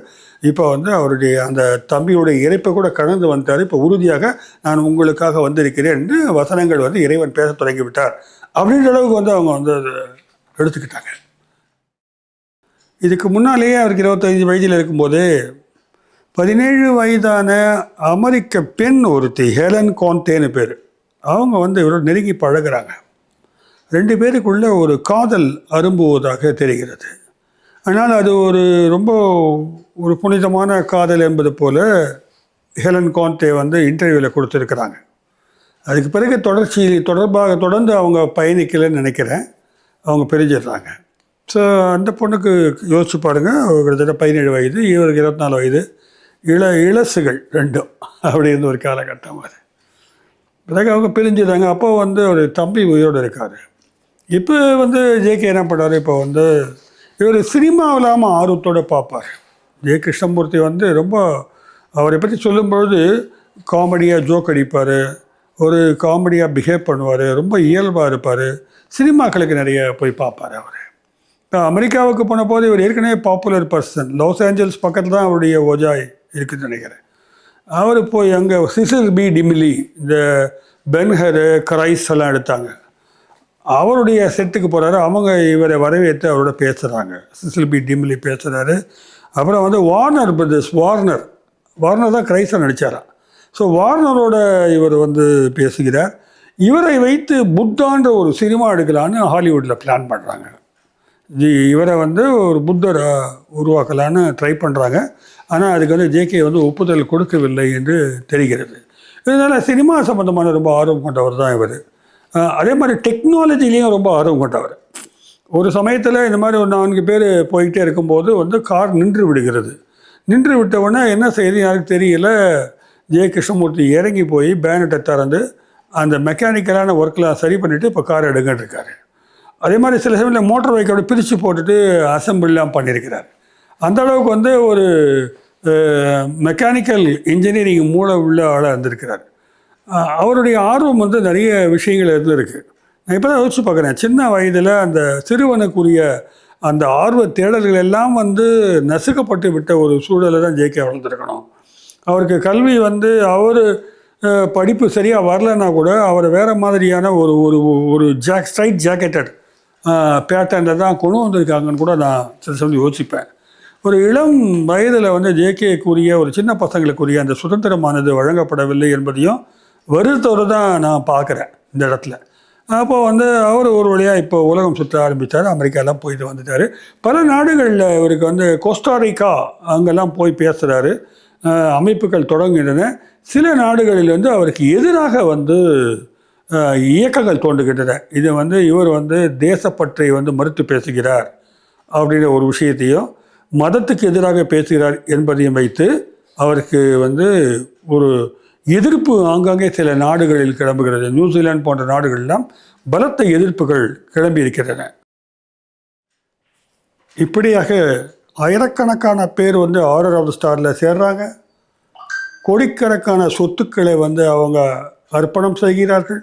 இப்போ அவருடைய அந்த தம்பியுடைய இறைப்பை கூட கடந்து வந்துட்டார். இப்போ உறுதியாக நான் உங்களுக்காக வந்திருக்கிறேன் என்று வசனங்கள் இறைவன் பேச தொடங்கிவிட்டார் அப்படின்ற அளவுக்கு அவங்க எடுத்துக்கிட்டாங்க. இதுக்கு முன்னாலேயே அவருக்கு 25 வயதில் இருக்கும்போது 17 வயதான அமெரிக்க பெண் ஒருத்தி, ஹெலன் கான்டேன்னு பேர், அவங்க இவரோட நெருங்கி பழகிறாங்க. 2 பேருக்குள்ள ஒரு காதல் அரும்புவதாக தெரிகிறது. அதனால் அது ரொம்ப ஒரு புனிதமான காதல் என்பது போல் ஹெலன் கான்டே இன்டர்வியூவில் கொடுத்துருக்குறாங்க. அதுக்கு பிறகு தொடர்ந்து அவங்க பயணிக்கலைன்னு நினைக்கிறேன். அவங்க பிரிஞ்சிடுறாங்க. ஸோ அந்த பொண்ணுக்கு யோசிச்சு பாருங்கள், கிட்டத்தட்ட 17 வயது, இவருக்கு 24 வயது. இளசுகள் ரெண்டும் அப்படி இருந்த ஒரு காலகட்டம் அது. பிறகு அவங்க பிரிஞ்சுதாங்க. அப்போ ஒரு தம்பி உயிரோடு இருக்கார். இப்போ ஜேகே என்ன பண்ணார், இப்போ இவர் சினிமாவில்லாம ஆர்வத்தோடு பார்ப்பார். ஜெய கிருஷ்ணமூர்த்தி ரொம்ப அவரை பற்றி சொல்லும்பொழுது காமெடியாக ஜோக் அடிப்பார், ஒரு காமெடியாக பிஹேவ் பண்ணுவார், ரொம்ப இயல்பாக இருப்பார். சினிமாக்களுக்கு நிறைய போய் பார்ப்பார் அவர். இப்போ அமெரிக்காவுக்கு போன போது இவர் ஏற்கனவே பாப்புலர் பர்சன். லாஸ் ஏஞ்சல்ஸ் பக்கத்தில் தான் அவருடைய ஓஜாய் இருக்குதுன்னு நினைக்கிறேன். அவர் போய் அங்கே சிசில் பி டிமிலி, இந்த பென்ஹரு, கிரைஸ் எல்லாம் எடுத்தாங்க. அவருடைய செட்டுக்கு போகிறாரு. அவங்க இவரை வரவேற்று அவரோட பேசுகிறாங்க. சிசில் பி டிமிலி பேசுகிறாரு. அப்புறம் வார்னர் பிரதர்ஸ், வார்னர் தான் கிரைஸை நடித்தாராம். ஸோ வார்னரோட இவர் பேசுகிறார். இவரை வைத்து புத்தான்ற ஒரு சினிமா எடுக்கலான்னு ஹாலிவுட்டில் பிளான் பண்ணுறாங்க. இவரை ஒரு புத்தரை உருவாக்கலான்னு ட்ரை பண்ணுறாங்க. ஆனால் அதுக்கு ஜேகே ஒப்புதல் கொடுக்கவில்லை என்று தெரிகிறது. இதனால் சினிமா சம்மந்தமான ரொம்ப ஆர்வம் கொண்டவர் தான் இவர். அதே மாதிரி டெக்னாலஜிலையும் ரொம்ப ஆர்வம் கொண்டவர். ஒரு சமயத்தில் இந்த மாதிரி ஒரு 4 பேர் போய்கிட்டே இருக்கும்போது வந்து கார் நின்று விடுகிறது. நின்று விட்டவுடனே என்ன செய்யுது யாருக்கு தெரியல. ஜே கிருஷ்ணமூர்த்தி இறங்கி போய் பேனட்டை திறந்து அந்த மெக்கானிக்கலான ஒர்க்கெலாம் சரி பண்ணிவிட்டு இப்போ கார் எடுங்கிட்டு இருக்காரு. அதே மாதிரி சில சமயத்தில் மோட்டர் பைக்கோட பிரித்து போட்டுட்டு அசம்பிள்லாம் பண்ணியிருக்கிறார். அந்த அளவுக்கு வந்து ஒரு மெக்கானிக்கல் இன்ஜினியரிங் மூளை உள்ள ஆளாக இருந்திருக்கிறார். அவருடைய ஆர்வம் வந்து நிறைய விஷயங்கள் இருந்திருக்கு. நான் இப்போ தான் யோசிச்சு பார்க்குறேன், சின்ன வயதில் அந்த சிறுவனுக்குரிய அந்த ஆர்வ தேடல்கள் எல்லாம் வந்து நசுக்கப்பட்டு விட்ட ஒரு சூழலை தான் ஜேகே வளர்ந்துருக்கணும். அவருக்கு கல்வி வந்து அவர் படிப்பு சரியாக வரலன்னா கூட அவர் வேறு மாதிரியான ஒரு ஒரு ஒரு ஸ்ட்ரைட் ஜாக்கெட்டட் பேட்டர்னில் தான் கொண்டு வந்திருக்காங்கன்னு கூட நான் சில சமயம் யோசிப்பேன். ஒரு இளம் வயதில் வந்து ஜேகேக்குரிய ஒரு சின்ன பசங்களுக்குரிய அந்த சுதந்திரமானது வழங்கப்படவில்லை என்பதையும் வருத்தோடு தான் நான் பார்க்குறேன் இந்த இடத்துல. அப்போ வந்து அவர் ஒரு வழியாக இப்போ உலகம் சுற்ற ஆரம்பித்தார். அமெரிக்காலாம் போயிட்டு வந்துட்டார். பல நாடுகளில் இவருக்கு வந்து கோஸ்டாரிக்கா அங்கெல்லாம் போய் பேசுகிறாரு. அமைப்புகள் தொடங்குகின்றன. சில நாடுகளில் வந்து அவருக்கு எதிராக வந்து இயக்கங்கள் தோன்றுகின்றன. இது வந்து இவர் வந்து தேசப்பற்றை வந்து மறுத்து பேசுகிறார் அப்படின்ற ஒரு விஷயத்தையும், மதத்துக்கு எதிராக பேசுகிறார் என்பதையும் வைத்து அவருக்கு வந்து ஒரு எதிர்ப்பு ஆங்காங்கே சில நாடுகளில் கிளம்புகிறது. நியூசிலாந்து போன்ற நாடுகளெல்லாம் பலத்த எதிர்ப்புகள் கிளம்பி இருக்கின்றன. இப்படியாக ஆயிரக்கணக்கான பேர் வந்து ஆர்டர் ஆஃப் தி ஸ்டாரில் சேர்றாங்க. கோடிக்கணக்கான சொத்துக்களை வந்து அவங்க அர்ப்பணம் செய்கிறார்கள்.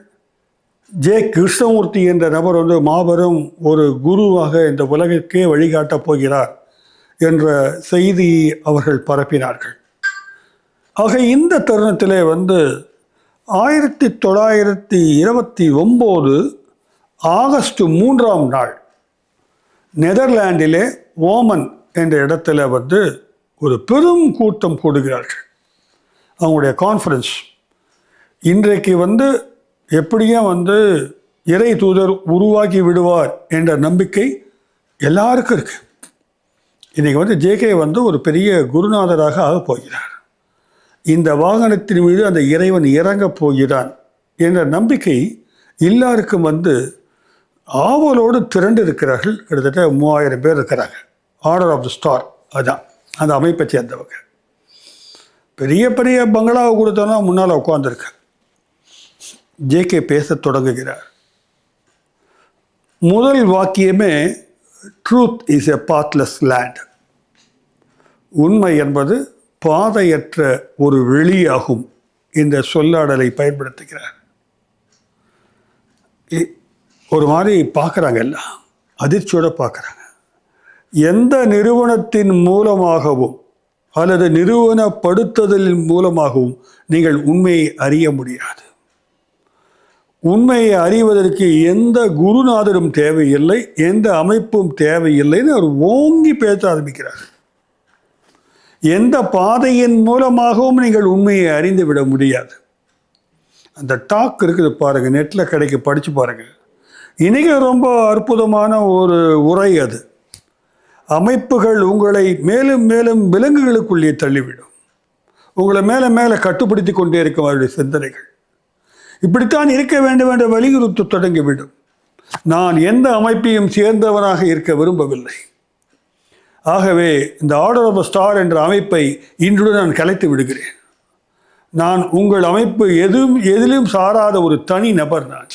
ஜே கிருஷ்ணமூர்த்தி என்ற நபர் வந்து மாபெரும் ஒரு குருவாக இந்த உலகிற்கே வழிகாட்டப் போகிறார் என்ற செய்தியை அவர்கள் பரப்பினார்கள். ஆக இந்த தருணத்தில் வந்து 1929 ஆகஸ்ட் 3ஆம் நாள் நெதர்லாண்டிலே ஓமன் என்ற இடத்துல வந்து ஒரு பெரும் கூட்டம் கூடுகிறார்கள். அவங்களுடைய கான்ஃபரன்ஸ் இன்றைக்கு வந்து எப்படியும் வந்து இறை தூதர் உருவாக்கி விடுவார் என்ற நம்பிக்கை எல்லாருக்கும் இருக்குது. இன்றைக்கி வந்து ஜேகே வந்து ஒரு பெரிய குருநாதராக ஆகப் போகிறார். இந்த வாகனத்தின் மீது அந்த இறைவன் இறங்கப் போகிறான் என்ற நம்பிக்கை எல்லாருக்கும் வந்து ஆவலோடு திரண்டு இருக்கிறார்கள். கிட்டத்தட்ட 3000 பேர் இருக்கிறாங்க. ஆர்டர் ஆஃப் தி ஸ்டார் அதுதான் அந்த அமைப்பை சேர்ந்தவங்க. பெரிய பெரிய பங்களாவை கொடுத்தோன்னா முன்னால் உட்காந்துருக்கு. ஜேகே பேச தொடங்குகிறார். முதல் வாக்கியமே truth is a pathless land. உண்மை என்பது பாதையற்ற ஒரு வெளியாகும் இந்த சொல்லாடலை பயன்படுத்துகிறார். ஒரு மாதிரி பார்க்குறாங்க, எல்லாம் அதிர்ச்சியோடு பார்க்குறாங்க. எந்த நிறுவனத்தின் மூலமாகவும் அல்லது நிறுவனப்படுத்துதல் மூலமாகவும் நீங்கள் உண்மையை அறிய முடியாது. உண்மையை அறிவதற்கு எந்த குருநாதரும் தேவையில்லை, எந்த அமைப்பும் தேவையில்லைன்னு அவர் ஓங்கி பேச ஆரம்பிக்கிறார். எந்த பாதையின் மூலமாகவும் நீங்கள் உண்மையை அறிந்து விட முடியாது. அந்த டாக் இருக்குது பாருங்கள், நெட்டில் கிடைக்க படித்து பாருங்கள். இன்றைக்கி ரொம்ப அற்புதமான ஒரு உரை அது. அமைப்புகள் உங்களை மேலும் மேலும் விலங்குகளுக்குள்ளே தள்ளிவிடும். உங்களை மேலே மேலே கட்டுப்படுத்தி கொண்டே இருக்கும் அவருடைய சிந்தனைகள். இப்படித்தான் இருக்க வேண்டும் என்ற வலியுறுத்த தொடங்கிவிடும். நான் எந்த அமைப்பையும் சேர்ந்தவனாக இருக்க விரும்பவில்லை. ஆகவே இந்த ஆர்டர் ஆஃப் தி ஸ்டார் என்ற அமைப்பை இன்றுடன் நான் கலைத்து விடுகிறேன். நான் உங்கள் அமைப்பு எதிலும் சாராத ஒரு தனி நபர். நான்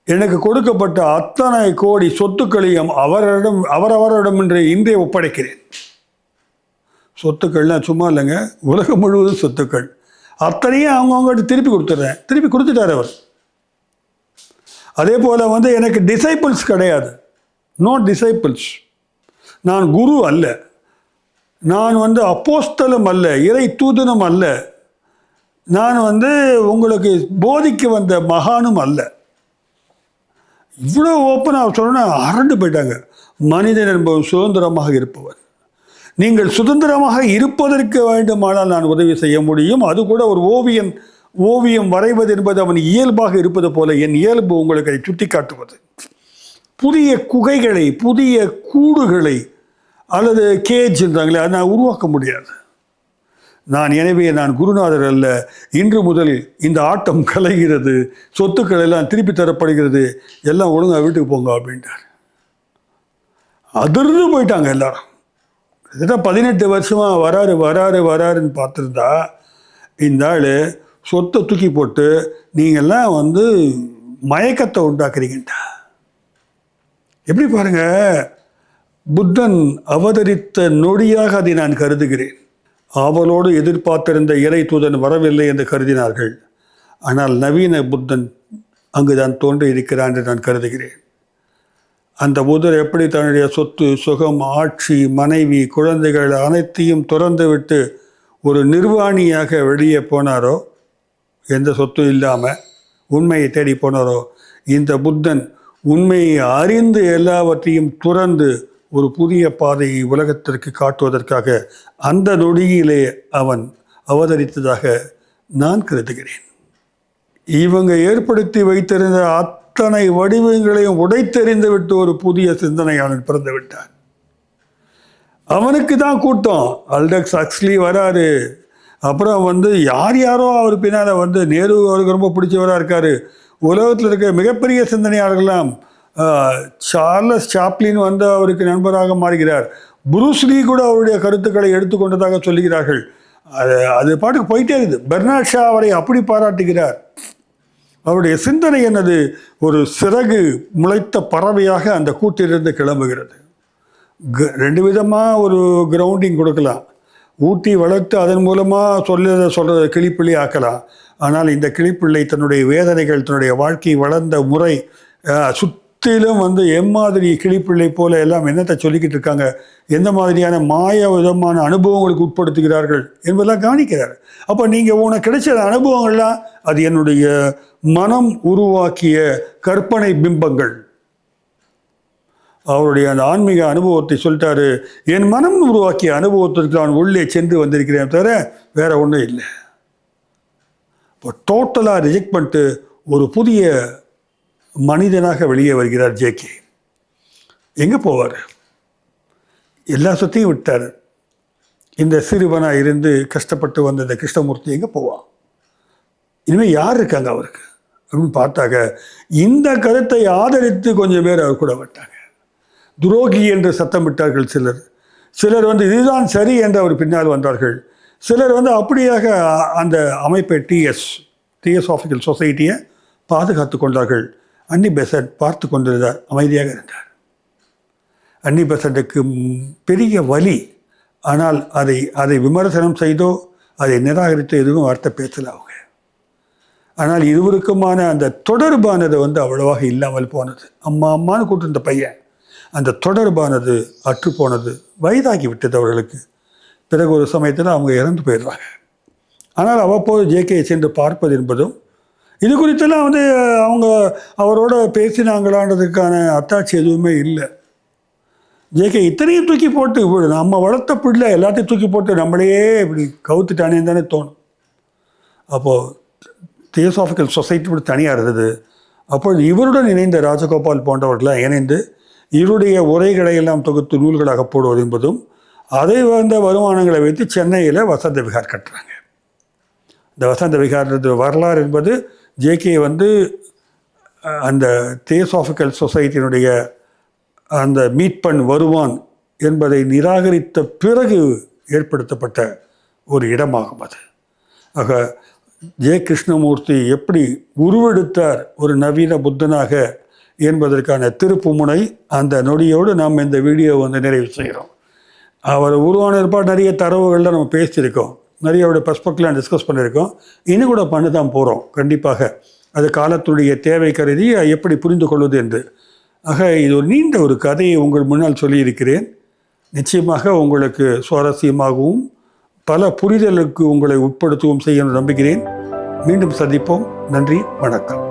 எனக்கு கொடுக்கப்பட்ட அத்தனை கோடி சொத்துக்களையும் அவரவரிடம் என்று இன்றே ஒப்படைக்கிறேன். சொத்துக்கள்லாம் சும்மா இல்லைங்க, உலகம் முழுவதும் சொத்துக்கள் அத்தனையும் அவங்கவுங்கள்ட்ட திருப்பி கொடுத்துட்றேன். திருப்பி கொடுத்துட்டார் அவர். அதே போல் வந்து எனக்கு டிசைபிள்ஸ் கிடையாது. No disciples. நான் குரு அல்ல, நான் வந்து அப்போஸ்தலும் அல்ல, இறை தூதனும் அல்ல, நான் வந்து உங்களுக்கு போதிக்க வந்த மகானும் அல்ல. இவ்வளோ ஓப்பனாக சொல்லணும்னா அரண்டு போயிட்டாங்க. மனிதன் என்பவன் சுதந்திரமாக இருப்பவர். நீங்கள் சுதந்திரமாக இருப்பதற்கு வேண்டுமானால் நான் உதவி செய்ய முடியும். அது கூட ஒரு ஓவியம் வரைவது என்பது அவன் இயல்பாக இருப்பது போல என் இயல்பு உங்களுக்கு அதை சுட்டி காட்டுவது. புதிய குகைகளை, புதிய கூடுகளை அல்லது கேஜ்ன்றாங்களே, அதை நான் உருவாக்க முடியாது. எனவே நான் குருநாதர் அல்ல. இன்று முதல் இந்த ஆட்டம் கலைகிறது, சொத்துக்கள் எல்லாம் திருப்பி தரப்படுகிறது, எல்லாம் ஒழுங்காக வீட்டுக்கு போங்க அப்படின்ட்டார். அதிர்ந்து போயிட்டாங்க எல்லாரும். கிட்டத்தட்ட 18 வருஷமாக வராருன்னு பார்த்துருந்தா இந்த ஆள் சொத்தை தூக்கி போட்டு நீங்கள்லாம் வந்து மயக்கத்தை உண்டாக்குறீங்கட்டா. எப்படி பாருங்க, புத்தன் அவதரித்த நொடியாக அதை நான் கருதுகிறேன். ஆவலோடு எதிர்பார்த்திருந்த இறை தூதன் வரவில்லை என்று கருதினார்கள். ஆனால் நவீன புத்தன் அங்குதான் தோன்றி இருக்கிறான் என்று நான் கருதுகிறேன். அந்த புத்தர் எப்படி தன்னுடைய சொத்து சுகம் ஆட்சி மனைவி குழந்தைகள் அனைத்தையும் துறந்து விட்டு ஒரு நிர்வாணியாக வெளியே போனாரோ, எந்த சொத்தும் இல்லாமல் உண்மையை தேடி போனாரோ, இந்த புத்தன் உண்மையை அறிந்து எல்லாவற்றையும் துறந்து ஒரு புதிய பாதையை உலகத்திற்கு காட்டுவதற்காக அந்த நொடியிலே அவன் அவதரித்ததாக நான் கருதுகிறேன். இவங்க ஏற்படுத்தி வைத்திருந்த அத்தனை வடிவங்களையும் உடைத்தெறிந்து விட்டு ஒரு புதிய சிந்தனையாளன் பிறந்து விட்டான். அவனுக்கு தான் கூட்டம். அல்டக்ஸ் ஹக்ஸ்லி வராரு. அப்புறம் வந்து யாரோ அவர் பின்னால் வந்து நேரு அவருக்கு ரொம்ப பிடிச்சவராக இருக்கார். உலகத்தில் இருக்க மிகப்பெரிய சிந்தனையாளர்கள்லாம் சார்லஸ் சாப்ளின் வந்து அவருக்கு நண்பராக மாறுகிறார். புரூஸ்லி கூட அவருடைய கருத்துக்களை எடுத்துக்கொண்டதாக சொல்லுகிறார்கள். அது பாட்டுக்கு போயிட்டே இருக்குது. பெர்னாட் ஷா அவரை அப்படி பாராட்டுகிறார். அவருடைய சிந்தனை என்னது, ஒரு சிறகு முளைத்த பறவையாக அந்த கூட்டிலிருந்து கிளம்புகிறது. ரெண்டு விதமாக ஒரு கிரவுண்டிங் கொடுக்கலாம். ஊட்டி வளர்த்து அதன் மூலமாக சொல்கிறத கிளிப்பிள்ளை ஆக்கலாம். ஆனால் இந்த கிளிப்பிள்ளை தன்னுடைய வேதனைகள் தன்னுடைய வாழ்க்கை வளர்ந்த முறை சுற்றிலும் வந்து எம்மாதிரி கிளிப்பிள்ளை போல எல்லாம் என்னத்தை சொல்லிக்கிட்டு இருக்காங்க, எந்த மாதிரியான மாய விதமான அனுபவங்களுக்கு உட்படுத்துகிறார்கள் என்பதெல்லாம் கவனிக்கிறார். அப்போ நீங்கள் உனக்கு கிடைச்ச அனுபவங்கள்லாம் அது என்னுடைய மனம் உருவாக்கிய கற்பனை பிம்பங்கள். அவருடைய அந்த ஆன்மீக அனுபவத்தை சொல்லிட்டாரு. என் மனம் உருவாக்கிய அனுபவத்திற்கு நான் உள்ளே சென்று வந்திருக்கிறேன் தவிர வேற ஒன்றும் இல்லை. இப்போ டோட்டலாக ரிஜெக்ட் பண்ணிட்டு ஒரு புதிய மனிதனாக வெளியே வருகிறார் ஜேகே. எங்கே போவார்? எல்லா சொத்தையும் விட்டார். இந்த சிறுவனாக இருந்து கஷ்டப்பட்டு வந்த இந்த கிருஷ்ணமூர்த்தி எங்கே போவான்? இனிமேல் யார் இருக்காங்க அவருக்கு அப்படின்னு பார்த்தாக்க இந்த கருத்தை ஆதரித்து கொஞ்சம் பேர் அவர் கூட விட்டாங்க. துரோகி என்று சத்தம் விட்டார்கள் சிலர் வந்து இதுதான் சரி என்று அவர் பின்னால் வந்தார்கள். சிலர் வந்து அப்படியாக அந்த அமைப்பை தியோசாபிக்கல் சொசைட்டியை பாதுகாத்து கொண்டார்கள். அன்னி பெசன்ட் பார்த்து கொண்டிருந்தார், அமைதியாக இருந்தார். அன்னி பெசன்ட்டுக்கு பெரிய வலி. ஆனால் அதை விமர்சனம் செய்தோ அதை நிராகரித்தோ எதுவும் வார்த்தை பேசல அவங்க. ஆனால் இருவருக்குமான அந்த தொடர்பானது வந்து அவ்வளவாக இல்லாமல் போனது. அம்மான்னு கூட்டிருந்த பையன், அந்த தொடர்பானது அற்றுப்போனது. வயதாகி விட்டது அவர்களுக்கு. பிறகு ஒரு சமயத்தில் அவங்க இறந்து போயிடுறாங்க. ஆனால் அவ்வப்போது ஜேகே சென்று பார்ப்பது என்பதும் இது குறித்தெல்லாம் வந்து அவங்க அவரோட பேசினாங்களான்றதுக்கான அத்தாட்சி எதுவுமே இல்லை. ஜேகே இத்தனையும் தூக்கி போட்டு நம்ம வளர்த்த பிள்ளை எல்லாத்தையும் தூக்கி போட்டு நம்மளையே இப்படி கவுத்துட்டானேன்னு தானே தோணும். அப்போது தியோசாபிக்கல் சொசைட்டி இப்படி தனியாக இருந்தது. அப்பொழுது இவருடன் இணைந்த ராஜகோபால் போன்றவர்களாக இணைந்து இவருடைய உரைகளை எல்லாம் தொகுத்து நூல்களாக போடுவது என்பதும், அதை வந்த வருமானங்களை வைத்து சென்னையில் வசந்த விகார் கட்டுறாங்க. இந்த வசந்த விகார் வரலாறு என்பது ஜேகே வந்து அந்த தியோசாபிக்கல் சொசைட்டியினுடைய அந்த மீட்பன் வருவான் என்பதை நிராகரித்த பிறகு ஏற்படுத்தப்பட்ட ஒரு இடமாகும் அது. ஆக ஜே கிருஷ்ணமூர்த்தி எப்படி உருவெடுத்தார் ஒரு நவீன புத்தனாக என்பதற்கான திருப்பு முனை அந்த நொடியோடு நாம் இந்த வீடியோ வந்து நிறைவு செய்கிறோம். அவர் உருவான ஏற்பாடு நிறைய தரவுகளில் நம்ம பேசியிருக்கோம், நிறைய அவருடைய பெர்ஸ்பெக்டிவ்லாம் டிஸ்கஸ் பண்ணியிருக்கோம். இன்னும் கூட பண்ண தான் போகிறோம். கண்டிப்பாக அது காலத்துடைய தேவை கருதி எப்படி புரிந்து கொள்வது என்று. ஆக இது ஒரு நீண்ட ஒரு கதையை உங்கள் முன்னால் சொல்லியிருக்கிறேன். நிச்சயமாக உங்களுக்கு சுவாரஸ்யமாகவும் பல புரிதலுக்கு உங்களை உட்படுத்தவும் செய்ய நம்புகிறேன். மீண்டும் சந்திப்போம். நன்றி, வணக்கம்.